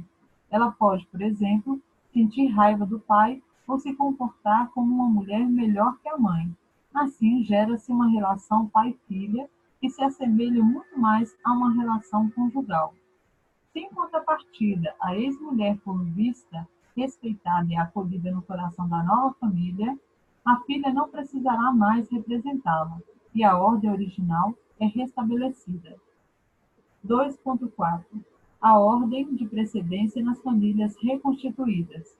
Ela pode, por exemplo, sentir raiva do pai ou se comportar como uma mulher melhor que a mãe. Assim, gera-se uma relação pai-filha que se assemelha muito mais a uma relação conjugal. Se, em contrapartida, a ex-mulher for vista, respeitada e acolhida no coração da nova família, a filha não precisará mais representá-la, e a ordem original é restabelecida. 2.4. A ordem de precedência nas famílias reconstituídas.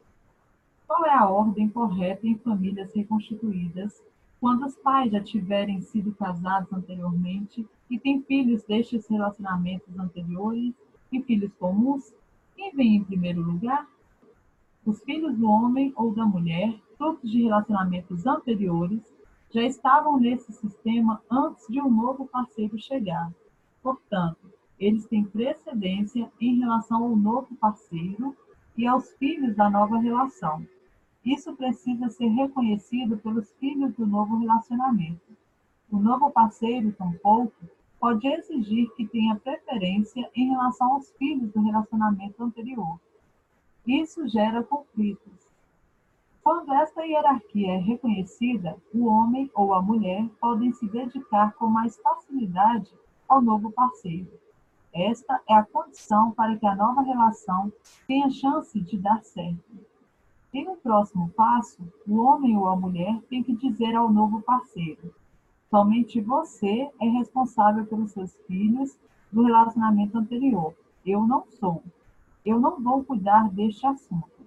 Qual é a ordem correta em famílias reconstituídas, quando os pais já tiverem sido casados anteriormente e têm filhos destes relacionamentos anteriores e filhos comuns? Quem vem em primeiro lugar? Os filhos do homem ou da mulher, frutos de relacionamentos anteriores, já estavam nesse sistema antes de um novo parceiro chegar. Portanto, Eles têm precedência em relação ao novo parceiro e aos filhos da nova relação. Isso precisa ser reconhecido pelos filhos do novo relacionamento. O novo parceiro, tampouco, pode exigir que tenha preferência em relação aos filhos do relacionamento anterior. Isso gera conflitos. Quando esta hierarquia é reconhecida, o homem ou a mulher podem se dedicar com mais facilidade ao novo parceiro. Esta é a condição para que a nova relação tenha chance de dar certo. Em um próximo passo, o homem ou a mulher tem que dizer ao novo parceiro: somente você é responsável pelos seus filhos do relacionamento anterior. Eu não sou. Eu não vou cuidar deste assunto.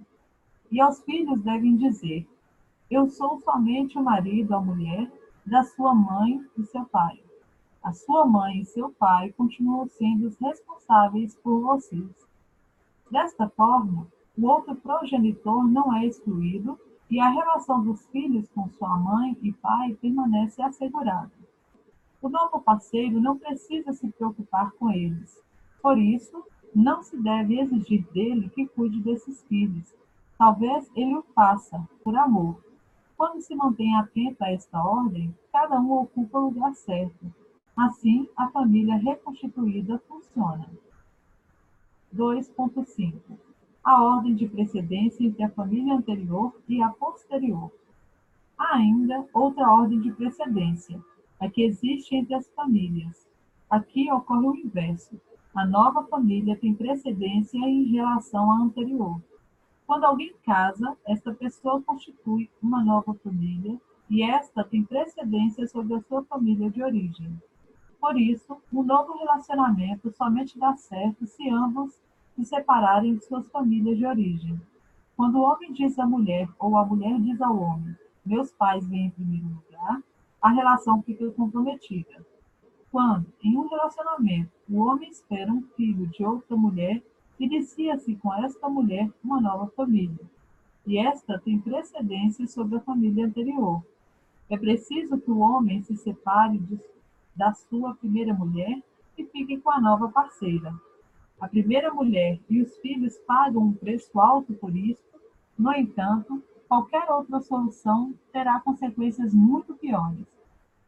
E aos filhos devem dizer: eu sou somente o marido ou mulher da sua mãe e seu pai. A sua mãe e seu pai continuam sendo os responsáveis por vocês. Desta forma, o outro progenitor não é excluído e a relação dos filhos com sua mãe e pai permanece assegurada. O novo parceiro não precisa se preocupar com eles. Por isso, não se deve exigir dele que cuide desses filhos. Talvez ele o faça, por amor. Quando se mantém atento a esta ordem, cada um ocupa o lugar certo. Assim, a família reconstituída funciona. 2.5. A ordem de precedência entre a família anterior e a posterior. Há ainda outra ordem de precedência, a que existe entre as famílias. Aqui ocorre o inverso. A nova família tem precedência em relação à anterior. Quando alguém casa, esta pessoa constitui uma nova família e esta tem precedência sobre a sua família de origem. Por isso, um novo relacionamento somente dá certo se ambos se separarem de suas famílias de origem. Quando o homem diz à mulher ou a mulher diz ao homem: meus pais vêm em primeiro lugar, a relação fica comprometida. Quando, em um relacionamento, o homem espera um filho de outra mulher, inicia-se com esta mulher uma nova família, e esta tem precedência sobre a família anterior. É preciso que o homem se separe da sua primeira mulher e fique com a nova parceira. A primeira mulher e os filhos pagam um preço alto por isso. No entanto, qualquer outra solução terá consequências muito piores.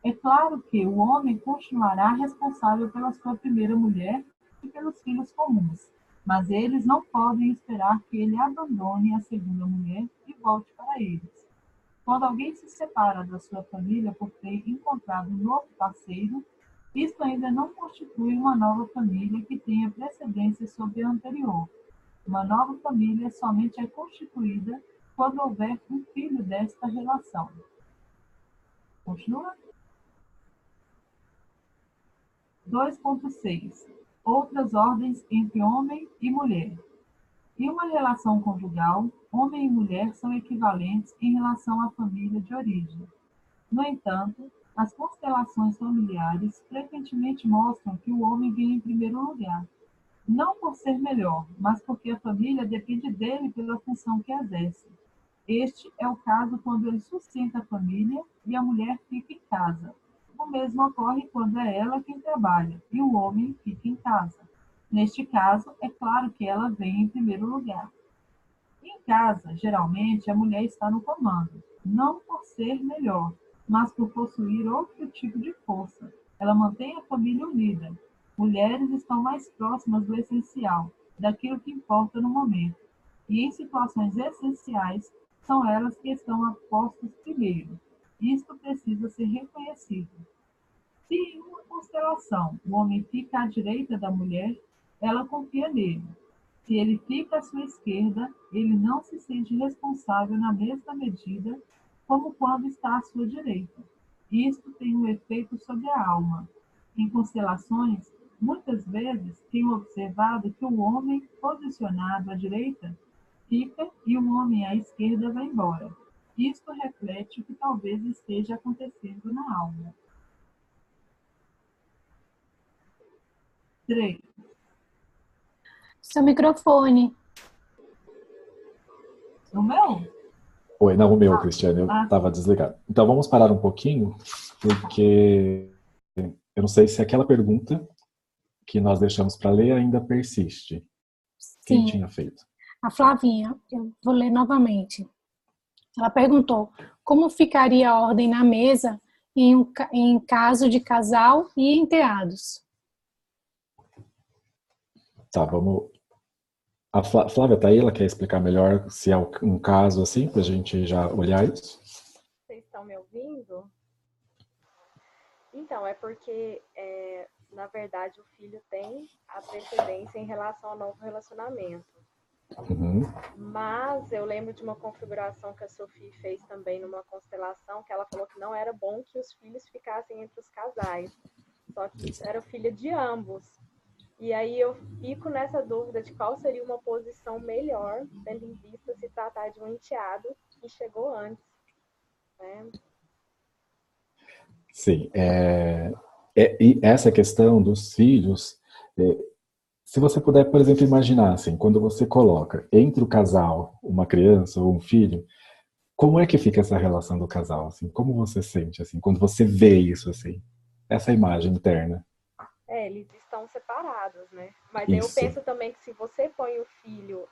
É claro que o homem continuará responsável pela sua primeira mulher e pelos filhos comuns, mas eles não podem esperar que ele abandone a segunda mulher e volte para eles. Quando alguém se separa da sua família por ter encontrado um novo parceiro, isto ainda não constitui uma nova família que tenha precedência sobre a anterior. Uma nova família somente é constituída quando houver um filho desta relação. Continua? 2.6. Outras ordens entre homem e mulher. Em uma relação conjugal, homem e mulher são equivalentes em relação à família de origem. No entanto, as constelações familiares frequentemente mostram que o homem ganha em primeiro lugar, não por ser melhor, mas porque a família depende dele pela função que exerce. Este é o caso quando ele sustenta a família e a mulher fica em casa. O mesmo ocorre quando é ela quem trabalha e o homem fica em casa. Neste caso, é claro que ela vem em primeiro lugar. Em casa, geralmente, a mulher está no comando, não por ser melhor, mas por possuir outro tipo de força. Ela mantém a família unida. Mulheres estão mais próximas do essencial, daquilo que importa no momento. E em situações essenciais, são elas que estão postas primeiro. Isto precisa ser reconhecido. Se em uma constelação o homem fica à direita da mulher, ela confia nele. Se ele fica à sua esquerda, ele não se sente responsável na mesma medida como quando está à sua direita. Isto tem um efeito sobre a alma. Em constelações, muitas vezes tenho observado que o homem posicionado à direita fica e o homem à esquerda vai embora. Isto reflete o que talvez esteja acontecendo na alma. 3. Seu microfone. O meu? Oi, não, o meu, Cristiane, eu estava desligado. Então vamos parar um pouquinho, porque eu não sei se aquela pergunta que nós deixamos para ler ainda persiste. Quem Sim, tinha feito? a Flavinha, eu vou ler novamente. Ela perguntou como ficaria a ordem na mesa em caso de casal e enteados. Tá, vamos. A Flávia tá aí, ela quer explicar melhor se é um caso assim, para a gente já olhar isso? Vocês estão me ouvindo? Então, é porque, na verdade, o filho tem a precedência em relação ao novo relacionamento. Uhum. Mas eu lembro de uma configuração que a Sophie fez também numa constelação, que ela falou que não era bom que os filhos ficassem entre os casais. Só que era filha de ambos. E aí eu fico nessa dúvida de qual seria uma posição melhor, tendo em vista se tratar de um enteado que chegou antes, né? Sim, e essa questão dos filhos, se você puder, por exemplo, imaginar assim, quando você coloca entre o casal uma criança ou um filho, como é que fica essa relação do casal? Assim, como você sente assim, quando você vê isso assim, essa imagem interna? Eles estão separados, né? Mas eu Isso. penso também que se você põe o filho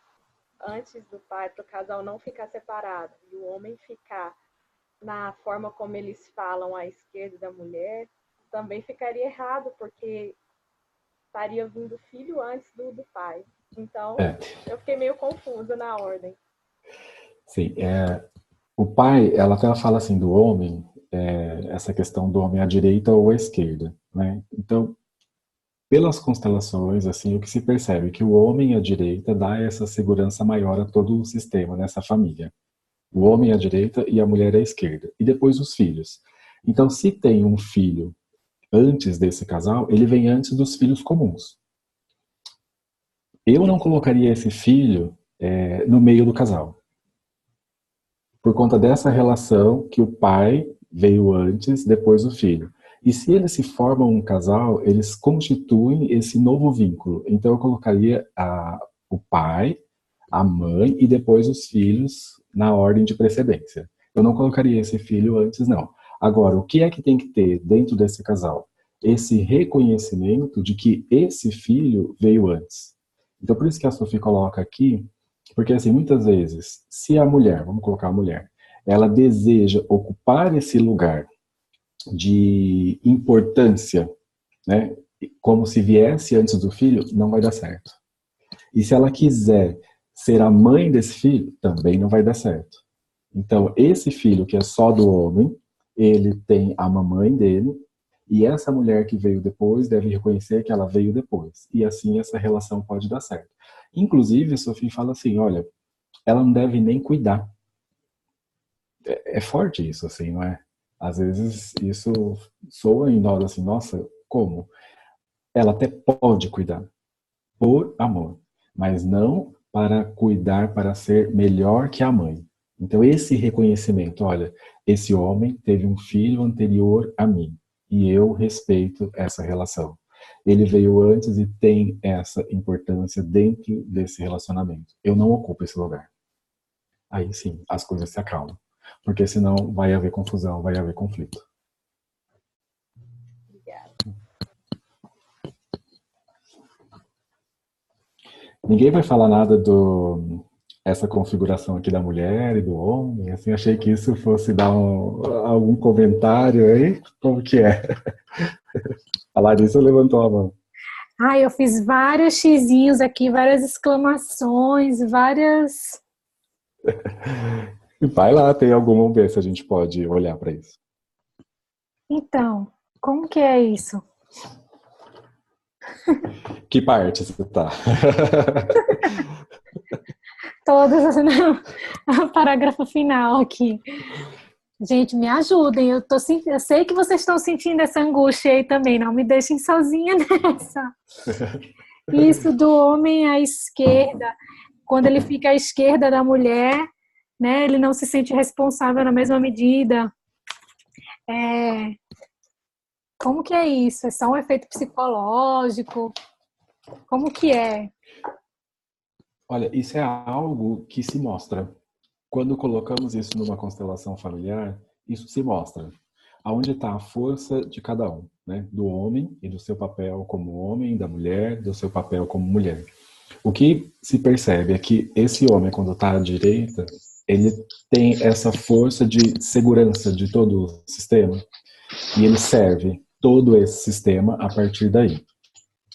antes do pai, para o casal não ficar separado, e o homem ficar na forma como eles falam à esquerda da mulher, também ficaria errado, porque estaria vindo o filho antes do pai. Então, eu fiquei meio confusa na ordem. Sim, o pai, ela até fala assim do homem, essa questão do homem à direita ou à esquerda, né? Então, pelas constelações, assim, o que se percebe é que o homem à direita dá essa segurança maior a todo o sistema, nessa família. O homem à direita e a mulher à esquerda. E depois os filhos. Então, se tem um filho antes desse casal, ele vem antes dos filhos comuns. Eu não colocaria esse filho no meio do casal. Por conta dessa relação que o pai veio antes, depois o filho. E se eles se formam um casal, eles constituem esse novo vínculo. Então eu colocaria o pai, a mãe e depois os filhos na ordem de precedência. Eu não colocaria esse filho antes, não. Agora, o que é que tem que ter dentro desse casal? Esse reconhecimento de que esse filho veio antes. Então por isso que a Sophie coloca aqui, porque assim, muitas vezes, se a mulher, vamos colocar a mulher, ela deseja ocupar esse lugar de importância, né, como se viesse antes do filho, não vai dar certo. E se ela quiser ser a mãe desse filho, também não vai dar certo. Então, esse filho que é só do homem, ele tem a mamãe dele, e essa mulher que veio depois deve reconhecer que ela veio depois. E assim essa relação pode dar certo. Inclusive, a Sophie fala assim, olha, ela não deve nem cuidar. É forte isso, assim, não é? Às vezes isso soa em nós assim, nossa, como? Ela até pode cuidar, por amor, mas não para cuidar, para ser melhor que a mãe. Então esse reconhecimento, olha, esse homem teve um filho anterior a mim, e eu respeito essa relação. Ele veio antes e tem essa importância dentro desse relacionamento. Eu não ocupo esse lugar. Aí sim, as coisas se acalmam. Porque senão vai haver confusão, vai haver conflito. Obrigada. Ninguém vai falar nada essa configuração aqui da mulher e do homem. Assim, achei que isso fosse dar algum comentário aí. Como que é? A Larissa levantou a mão. Eu fiz vários xizinhos aqui, várias exclamações, várias... Vai lá, tem alguma, vamos ver se a gente pode olhar para isso. Então, como que é isso? Que parte você tá? Todas, o parágrafo final aqui. Gente, me ajudem, eu sei que vocês estão sentindo essa angústia aí também, não me deixem sozinha nessa. Isso do homem à esquerda, quando ele fica à esquerda da mulher, né, ele não se sente responsável na mesma medida. Como que é isso? É só um efeito psicológico? Como que é? Olha, isso é algo que se mostra. Quando colocamos isso numa constelação familiar, isso se mostra. Aonde está a força de cada um. né, do homem e do seu papel como homem, da mulher, do seu papel como mulher. O que se percebe é que esse homem, quando está à direita, ele tem essa força de segurança de todo o sistema e ele serve todo esse sistema a partir daí.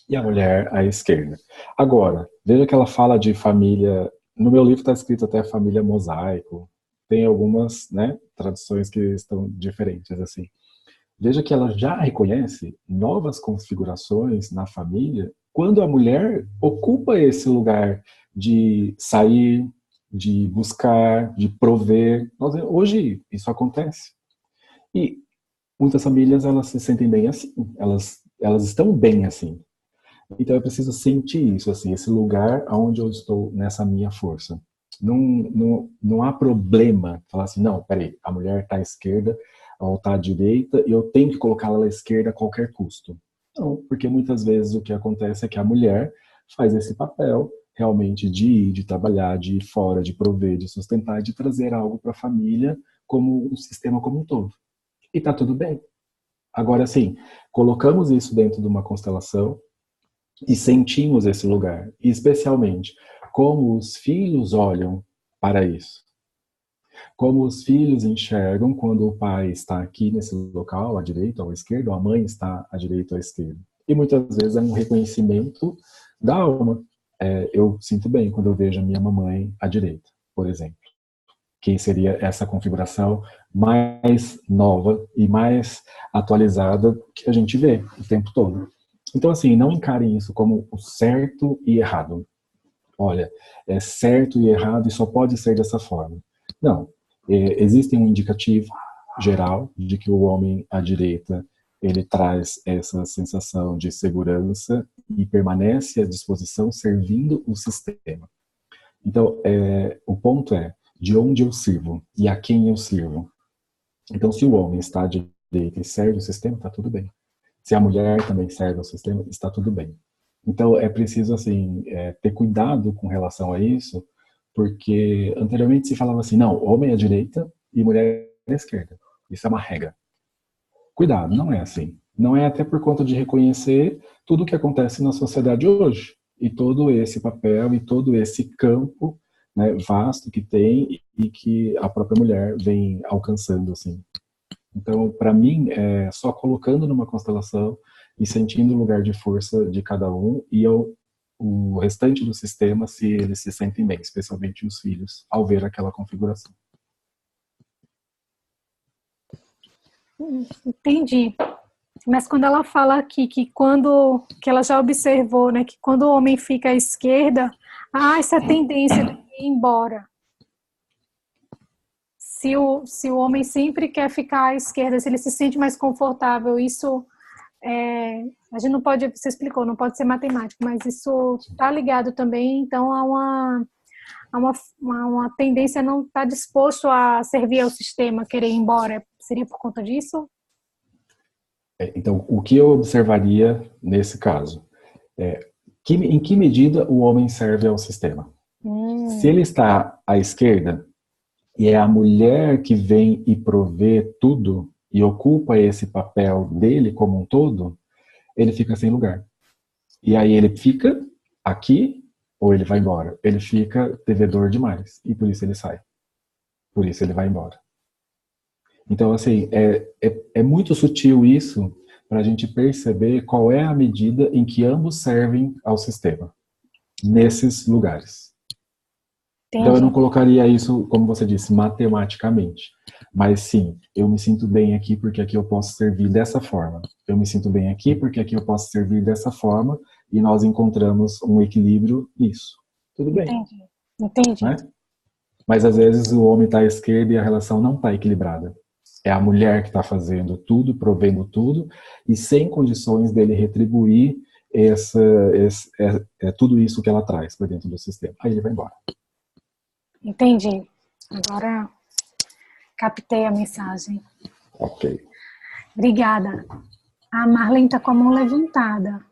E a mulher à esquerda. Agora, veja que ela fala de família. No meu livro está escrito até família mosaico. Tem algumas, né, traduções que estão diferentes assim. Veja que ela já reconhece novas configurações na família quando a mulher ocupa esse lugar de sair, de buscar, de prover. Hoje isso acontece. E muitas famílias elas se sentem bem assim, elas estão bem assim. Então eu preciso sentir isso, assim, esse lugar onde eu estou nessa minha força. Não há problema falar assim, não, peraí, a mulher está à esquerda ou está à direita e eu tenho que colocá-la à esquerda a qualquer custo. Não, porque muitas vezes o que acontece é que a mulher faz esse papel realmente de ir, de trabalhar, de ir fora, de prover, de sustentar, de trazer algo para a família como um sistema como um todo. E está tudo bem. Agora, sim, colocamos isso dentro de uma constelação e sentimos esse lugar, e especialmente como os filhos olham para isso. Como os filhos enxergam quando o pai está aqui nesse local, à direita ou à esquerda, ou a mãe está à direita ou à esquerda. E muitas vezes é um reconhecimento da alma. Eu sinto bem quando eu vejo a minha mamãe à direita, por exemplo. Que seria essa configuração mais nova e mais atualizada que a gente vê o tempo todo. Então, assim, não encarem isso como o certo e errado. Olha, é certo e errado e só pode ser dessa forma. Não. Existe um indicativo geral de que o homem à direita ele traz essa sensação de segurança e permanece à disposição servindo o sistema. Então, o ponto é de onde eu sirvo e a quem eu sirvo. Então, se o homem está à direita e serve o sistema, está tudo bem. Se a mulher também serve ao sistema, está tudo bem. Então, é preciso assim, ter cuidado com relação a isso, porque anteriormente se falava assim, não, homem à direita e mulher à esquerda. Isso é uma regra. Cuidado, não é assim. Não é até por conta de reconhecer tudo o que acontece na sociedade hoje. E todo esse papel e todo esse campo, né, vasto que tem e que a própria mulher vem alcançando, assim. Então, para mim, é só colocando numa constelação e sentindo o lugar de força de cada um e o restante do sistema, se eles se sentem bem, especialmente os filhos, ao ver aquela configuração. Entendi. Mas quando ela fala aqui que ela já observou, né, que quando o homem fica à esquerda, há essa tendência de ir embora. Se o homem sempre quer ficar à esquerda, se ele se sente mais confortável, isso a gente não pode, você explicou, não pode ser matemático, mas isso está ligado também, então, a uma tendência a não estar disposto a servir ao sistema, querer ir embora. Seria por conta disso? Então, o que eu observaria nesse caso? Em que medida o homem serve ao sistema? Se ele está à esquerda e é a mulher que vem e provê tudo e ocupa esse papel dele como um todo, ele fica sem lugar. E aí ele fica aqui ou ele vai embora. Ele fica devedor demais e por isso ele sai. Por isso ele vai embora. Então, assim, é muito sutil isso para a gente perceber qual é a medida em que ambos servem ao sistema, nesses lugares. Entendi. Então, eu não colocaria isso, como você disse, matematicamente. Mas, sim, eu me sinto bem aqui porque aqui eu posso servir dessa forma. Eu me sinto bem aqui porque aqui eu posso servir dessa forma e nós encontramos um equilíbrio nisso. Tudo bem. Entendi. Né? Mas, às vezes, o homem está à esquerda e a relação não está equilibrada. É a mulher que está fazendo tudo, provendo tudo, e sem condições dele retribuir tudo isso que ela traz para dentro do sistema. Aí ele vai embora. Entendi. Agora captei a mensagem. Ok. Obrigada. A Marlene está com a mão levantada.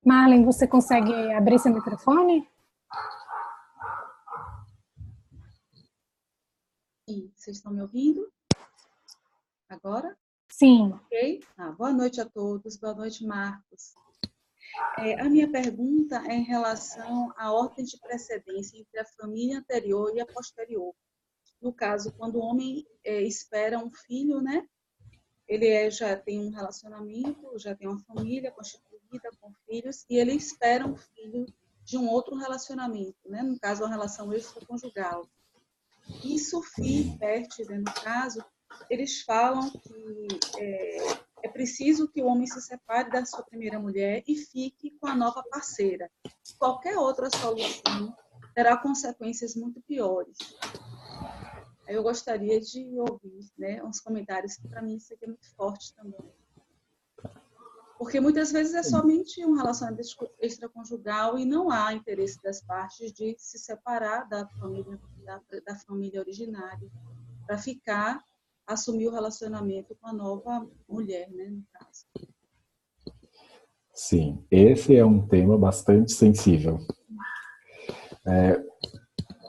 Marlene, você consegue abrir seu microfone? Vocês estão me ouvindo? Agora? Sim. Ok? Boa noite a todos. Boa noite, Marcos. A minha pergunta é em relação à ordem de precedência entre a família anterior e a posterior. No caso, quando o homem espera um filho, né? Ele já tem um relacionamento, já tem uma família constituída com filhos, e ele espera um filho de um outro relacionamento, né? No caso, uma relação extraconjugal. E Sophie e Bert, né, no caso, eles falam que é preciso que o homem se separe da sua primeira mulher e fique com a nova parceira. Qualquer outra solução terá consequências muito piores. Eu gostaria de ouvir, né, uns comentários, que para mim isso aqui é muito forte também. Porque muitas vezes é somente um relacionamento extraconjugal e não há interesse das partes de se separar da família originária para assumir o relacionamento com a nova mulher, né, no caso. Sim, esse é um tema bastante sensível.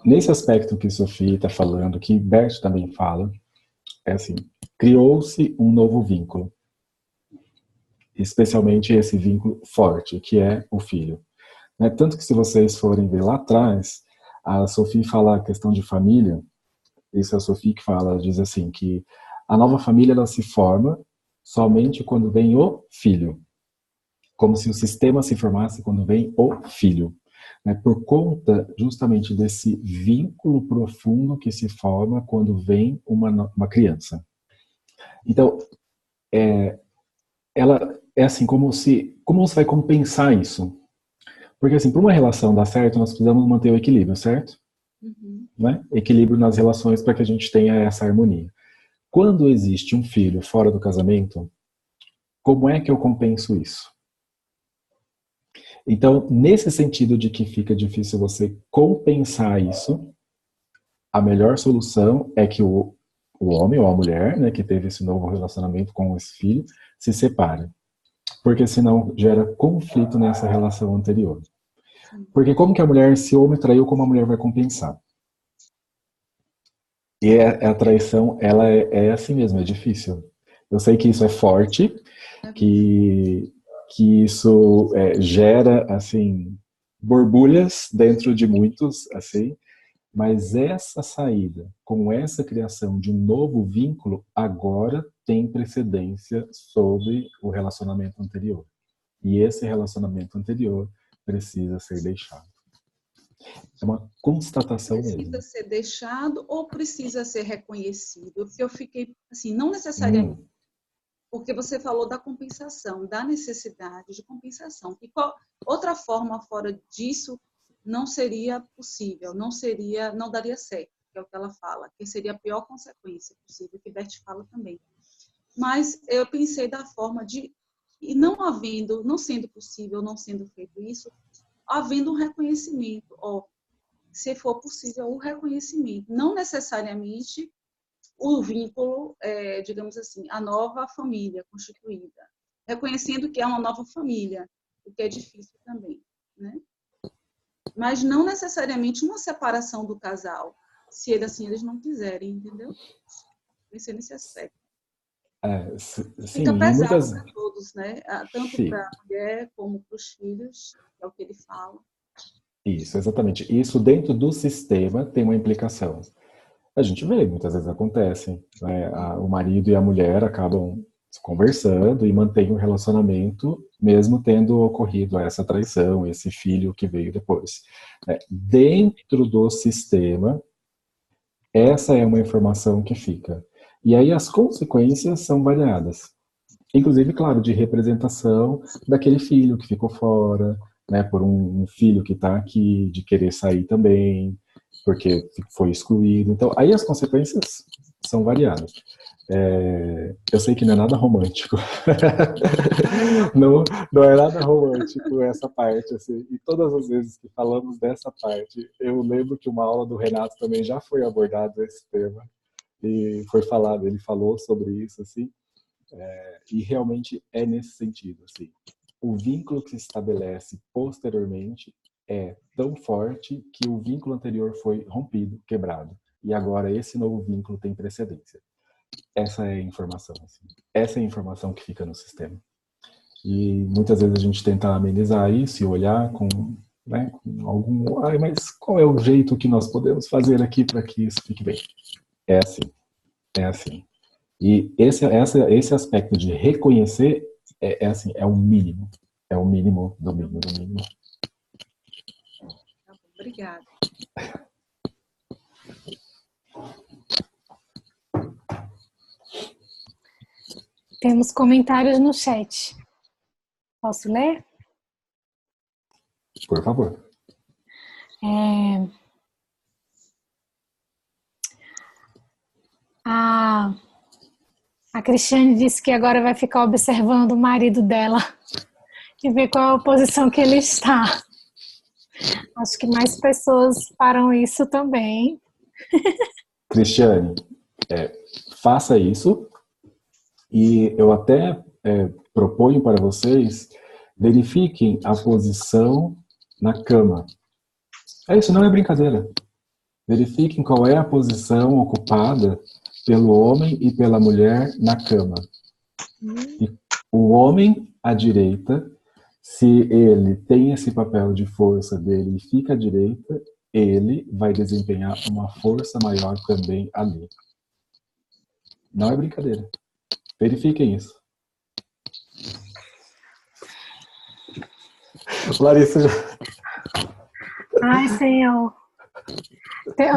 Nesse aspecto que Sophie está falando, que Bert também fala, é assim, criou-se um novo vínculo, especialmente esse vínculo forte, que é o filho. Tanto que se vocês forem ver lá atrás, a Sophie fala a questão de família, isso é a Sophie que fala, diz assim, que a nova família ela se forma somente quando vem o filho, como se o sistema se formasse quando vem o filho. Por conta justamente desse vínculo profundo que se forma quando vem uma criança. Então, ela é assim, como você vai compensar isso? Porque assim, para uma relação dar certo, nós precisamos manter o equilíbrio, certo? Uhum. Equilíbrio nas relações para que a gente tenha essa harmonia. Quando existe um filho fora do casamento, como é que eu compenso isso? Então, nesse sentido de que fica difícil você compensar isso, a melhor solução é que o homem ou a mulher, né, que teve esse novo relacionamento com esse filho, se separe. Porque senão gera conflito nessa relação anterior. Porque como que a mulher, se o homem traiu, como a mulher vai compensar? E a traição, ela é assim mesmo, é difícil. Eu sei que isso é forte, que isso gera, assim, borbulhas dentro de muitos, assim, mas essa saída, com essa criação de um novo vínculo, agora tem precedência sobre o relacionamento anterior. E esse relacionamento anterior precisa ser deixado. É uma constatação mesmo. Precisa ser deixado ou precisa ser reconhecido? Porque eu fiquei, assim, não necessariamente. Porque você falou da compensação, da necessidade de compensação. E outra forma fora disso não seria possível, não daria certo, que é o que ela fala, que seria a pior consequência possível, que Bert fala também. Mas eu pensei da forma de, e não sendo possível, não sendo feito isso, havendo um reconhecimento, se for possível, o reconhecimento, não necessariamente o vínculo, digamos assim, a nova família constituída, reconhecendo que é uma nova família, o que é difícil também, né? Mas não necessariamente uma separação do casal, se eles não quiserem, entendeu? Pensei nesse aspecto. Sim, fica pesado muitas... para todos, né? Tanto para a mulher como para os filhos, é o que ele fala. Isso, exatamente. Isso dentro do sistema tem uma implicação. A gente vê, muitas vezes acontece, né? O marido e a mulher acabam conversando e mantêm um relacionamento, mesmo tendo ocorrido essa traição, esse filho que veio depois. Dentro do sistema, essa é uma informação que fica. E aí as consequências são variadas. Inclusive, claro, de representação daquele filho que ficou fora, né, por um filho que está aqui, de querer sair também, porque foi excluído. Então, aí as consequências são variadas. Eu sei que não é nada romântico. não é nada romântico essa parte. Assim. E todas as vezes que falamos dessa parte, eu lembro que uma aula do Renato também já foi abordado esse tema. E foi falado, ele falou sobre isso, assim. E realmente é nesse sentido. Assim. O vínculo que se estabelece posteriormente é tão forte que o vínculo anterior foi rompido, quebrado. E agora esse novo vínculo tem precedência. essa é a informação. Assim. Essa é a informação que fica no sistema. E muitas vezes a gente tenta amenizar isso e olhar com, né, com algum... Ai, mas qual é o jeito que nós podemos fazer aqui para que isso fique bem? É assim. É assim. E esse aspecto de reconhecer assim, é o mínimo. É o mínimo do mínimo do mínimo. Obrigada. Temos comentários no chat. Posso ler? Por favor. A Cristiane disse que agora vai ficar observando o marido dela e ver qual é a posição que ele está. Acho que mais pessoas farão isso também. Cristiane, faça isso e eu até proponho para vocês, verifiquem a posição na cama. Isso não é brincadeira. Verifiquem qual é a posição ocupada pelo homem e pela mulher na cama. E o homem à direita, se ele tem esse papel de força dele e fica à direita, ele vai desempenhar uma força maior também ali. Não é brincadeira. Verifiquem isso. Larissa já... Ai, Senhor.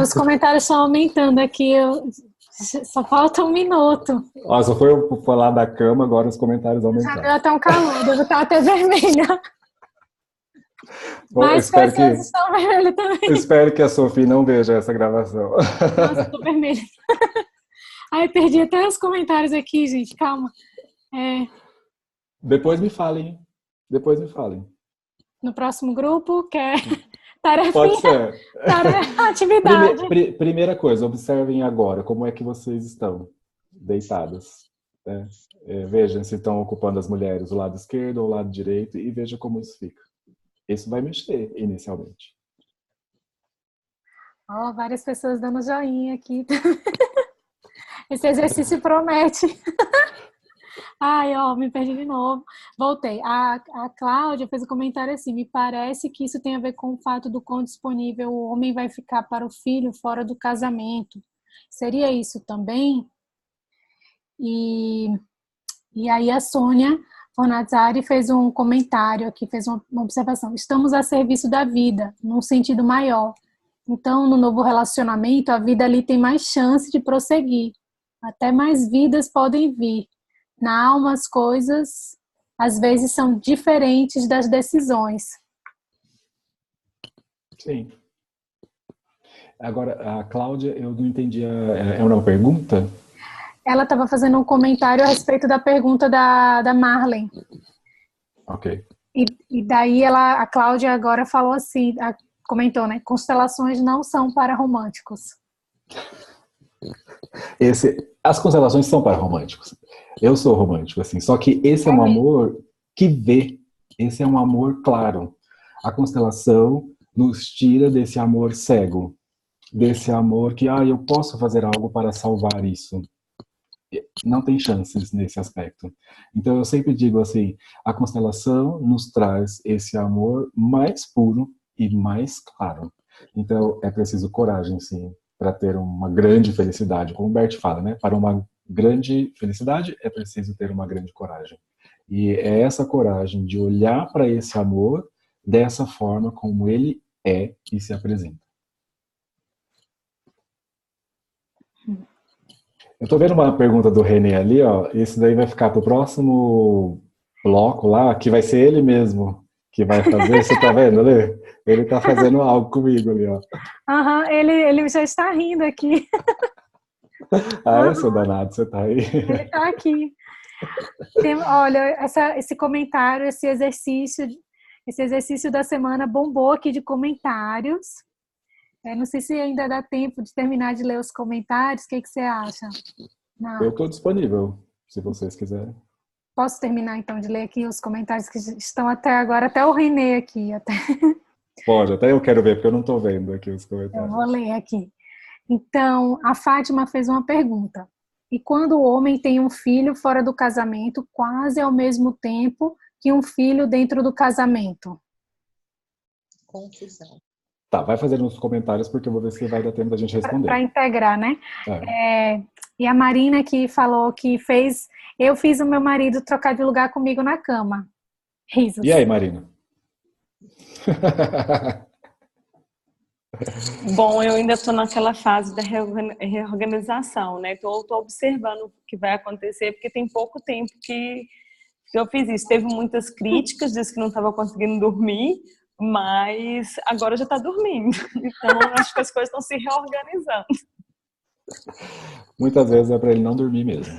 Os comentários estão aumentando aqui. Só falta um minuto. Só foi eu falar da cama, agora os comentários aumentaram. Já deu até um calor, devo estar até vermelha. Bom, mais pessoas estão vermelhas também. Eu espero que a Sofia não veja essa gravação. Nossa, estou vermelha. Ai, perdi até os comentários aqui, gente. Calma. Depois me falem. Depois me falem. No próximo grupo, quer tarefinha? Pode ser. Atividade. Primeira coisa, observem agora como é que vocês estão deitadas. Né? Vejam se estão ocupando as mulheres o lado esquerdo ou o lado direito e veja como isso fica. Isso vai mexer inicialmente. Várias pessoas dando joinha aqui. Esse exercício promete. Ai, me perdi de novo. Voltei. A Cláudia fez um comentário assim: me parece que isso tem a ver com o fato do quão disponível o homem vai ficar para o filho fora do casamento. Seria isso também? E aí a Sônia Fornazzari fez um comentário aqui, fez uma observação. Estamos a serviço da vida, num sentido maior. Então, no novo relacionamento, a vida ali tem mais chance de prosseguir. Até mais vidas podem vir. Na alma, as coisas, às vezes, são diferentes das decisões. Sim. Agora, a Cláudia, eu não entendi. É uma pergunta? Ela estava fazendo um comentário a respeito da pergunta da Marlene. Ok. E daí a Cláudia agora falou assim, comentou, né? Constelações não são para românticos. As constelações são para românticos. Eu sou romântico, assim. Só que esse é um amor que vê. Esse é um amor claro. A constelação nos tira desse amor cego. Desse amor que, eu posso fazer algo para salvar isso. Não tem chances nesse aspecto. Então eu sempre digo assim, a constelação nos traz esse amor mais puro e mais claro. Então é preciso coragem, sim, para ter uma grande felicidade. Como o Bert fala, né? Para uma grande felicidade é preciso ter uma grande coragem. E é essa coragem de olhar para esse amor dessa forma como ele é e se apresenta. Eu tô vendo uma pergunta do René ali, esse daí vai ficar pro próximo bloco lá, que vai ser ele mesmo que vai fazer, você tá vendo ali? Ele tá fazendo algo comigo ali, ele já está rindo aqui. Eu sou danado, você tá aí. Ele tá aqui. Olha, esse comentário, esse exercício da semana bombou aqui de comentários. Não sei se ainda dá tempo de terminar de ler os comentários. O que você acha? Não. Eu estou disponível, se vocês quiserem. Posso terminar, então, de ler aqui os comentários que estão até agora, até o Renê aqui. Pode, até eu quero ver, porque eu não estou vendo aqui os comentários. Eu vou ler aqui. Então, a Fátima fez uma pergunta. e quando o homem tem um filho fora do casamento, quase ao mesmo tempo que um filho dentro do casamento? Confusão. Tá, vai fazer nos comentários porque eu vou ver se vai dar tempo da gente responder. Para integrar, né? E a Marina que falou que eu fiz o meu marido trocar de lugar comigo na cama. Risos. E aí, Marina? Bom, eu ainda estou naquela fase da reorganização, né? Estou observando o que vai acontecer, porque tem pouco tempo que eu fiz isso. Teve muitas críticas, disse que não estava conseguindo dormir, mas agora já está dormindo. Então, acho que as coisas estão se reorganizando. Muitas vezes é para ele não dormir mesmo.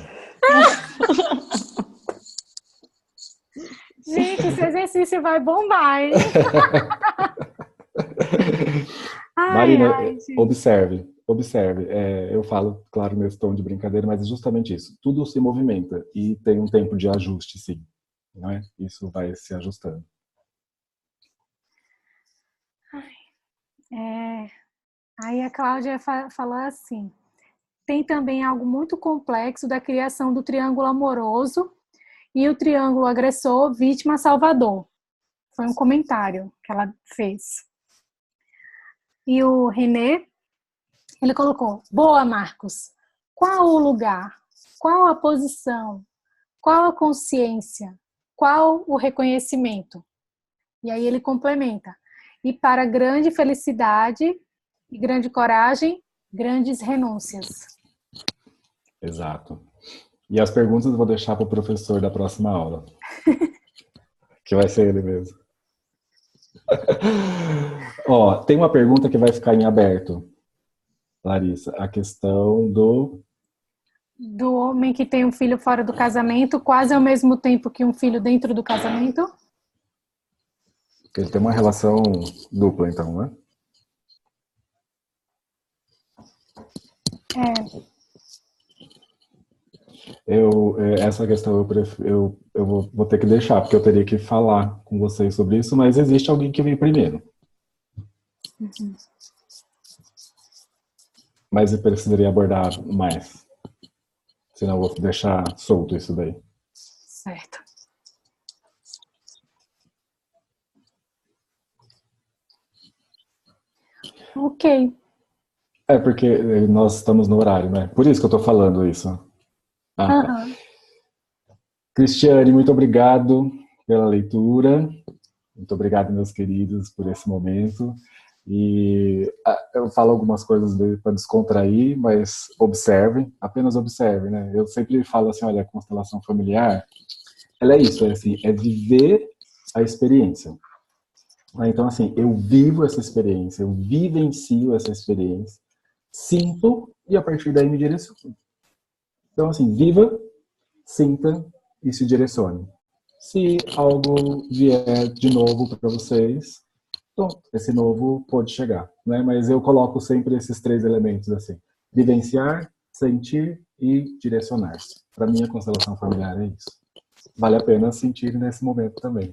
Gente, esse exercício vai bombar, hein? Marina, observe. Eu falo, claro, nesse tom de brincadeira, mas é justamente isso. Tudo se movimenta e tem um tempo de ajuste, sim. Não é? Isso vai se ajustando. Aí a Cláudia falou assim: tem também algo muito complexo da criação do triângulo amoroso e o triângulo agressor, vítima, salvador. Foi um comentário que ela fez. E o René, ele colocou: boa, Marcos, qual o lugar? Qual a posição? Qual a consciência? Qual o reconhecimento? E aí ele complementa: e para grande felicidade e grande coragem, grandes renúncias. Exato. E as perguntas eu vou deixar para o professor da próxima aula. Que vai ser ele mesmo. Ó, tem uma pergunta que vai ficar em aberto, Larissa. A questão do homem que tem um filho fora do casamento, quase ao mesmo tempo que um filho dentro do casamento. Ele tem uma relação dupla, então, né? Essa questão eu vou ter que deixar, porque eu teria que falar com vocês sobre isso, mas existe alguém que vem primeiro. Uhum. Mas eu precisaria abordar mais. Senão eu vou deixar solto isso daí. Certo. Ok. Porque nós estamos no horário, né? Por isso que eu tô falando isso. Tá. Cristiane, muito obrigado pela leitura. Muito obrigado, meus queridos, por esse momento. E eu falo algumas coisas para descontrair, mas observem, apenas observem, né? Eu sempre falo assim, olha, a constelação familiar, ela é isso, é viver a experiência. Então, assim, eu vivo essa experiência, eu vivencio essa experiência, sinto e a partir daí me direciono. Então, assim, viva, sinta e se direcione. Se algo vier de novo para vocês, então, esse novo pode chegar, né? Mas eu coloco sempre esses 3 elementos, assim, vivenciar, sentir e direcionar. Para mim, a constelação familiar é isso. Vale a pena sentir nesse momento também.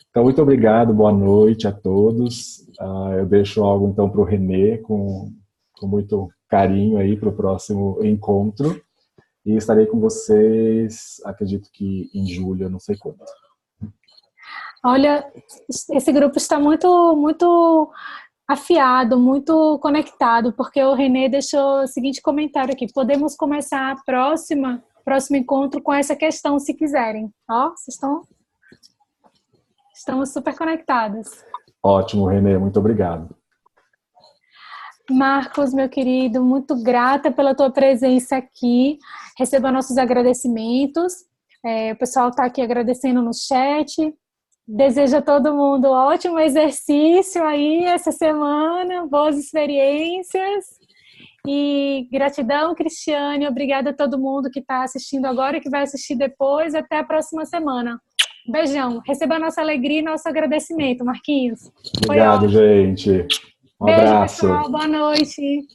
Então, muito obrigado, boa noite a todos. Eu deixo algo, então, para o René, com muito carinho aí para o próximo encontro. E estarei com vocês, acredito que em julho, eu não sei quando. Olha, esse grupo está muito afiado, muito conectado, porque o René deixou o seguinte comentário aqui: podemos começar a próximo encontro com essa questão, se quiserem. Ó, vocês estamos super conectados. Ótimo, René, muito obrigado. Marcos, meu querido, muito grata pela tua presença aqui. Receba nossos agradecimentos. O pessoal está aqui agradecendo no chat. Desejo a todo mundo um ótimo exercício aí essa semana, boas experiências. E gratidão, Cristiane. Obrigada a todo mundo que está assistindo agora e que vai assistir depois. Até a próxima semana. Beijão. Receba a nossa alegria e nosso agradecimento, Marquinhos. Obrigado, gente. Um beijo, abraço. pessoal. Boa noite.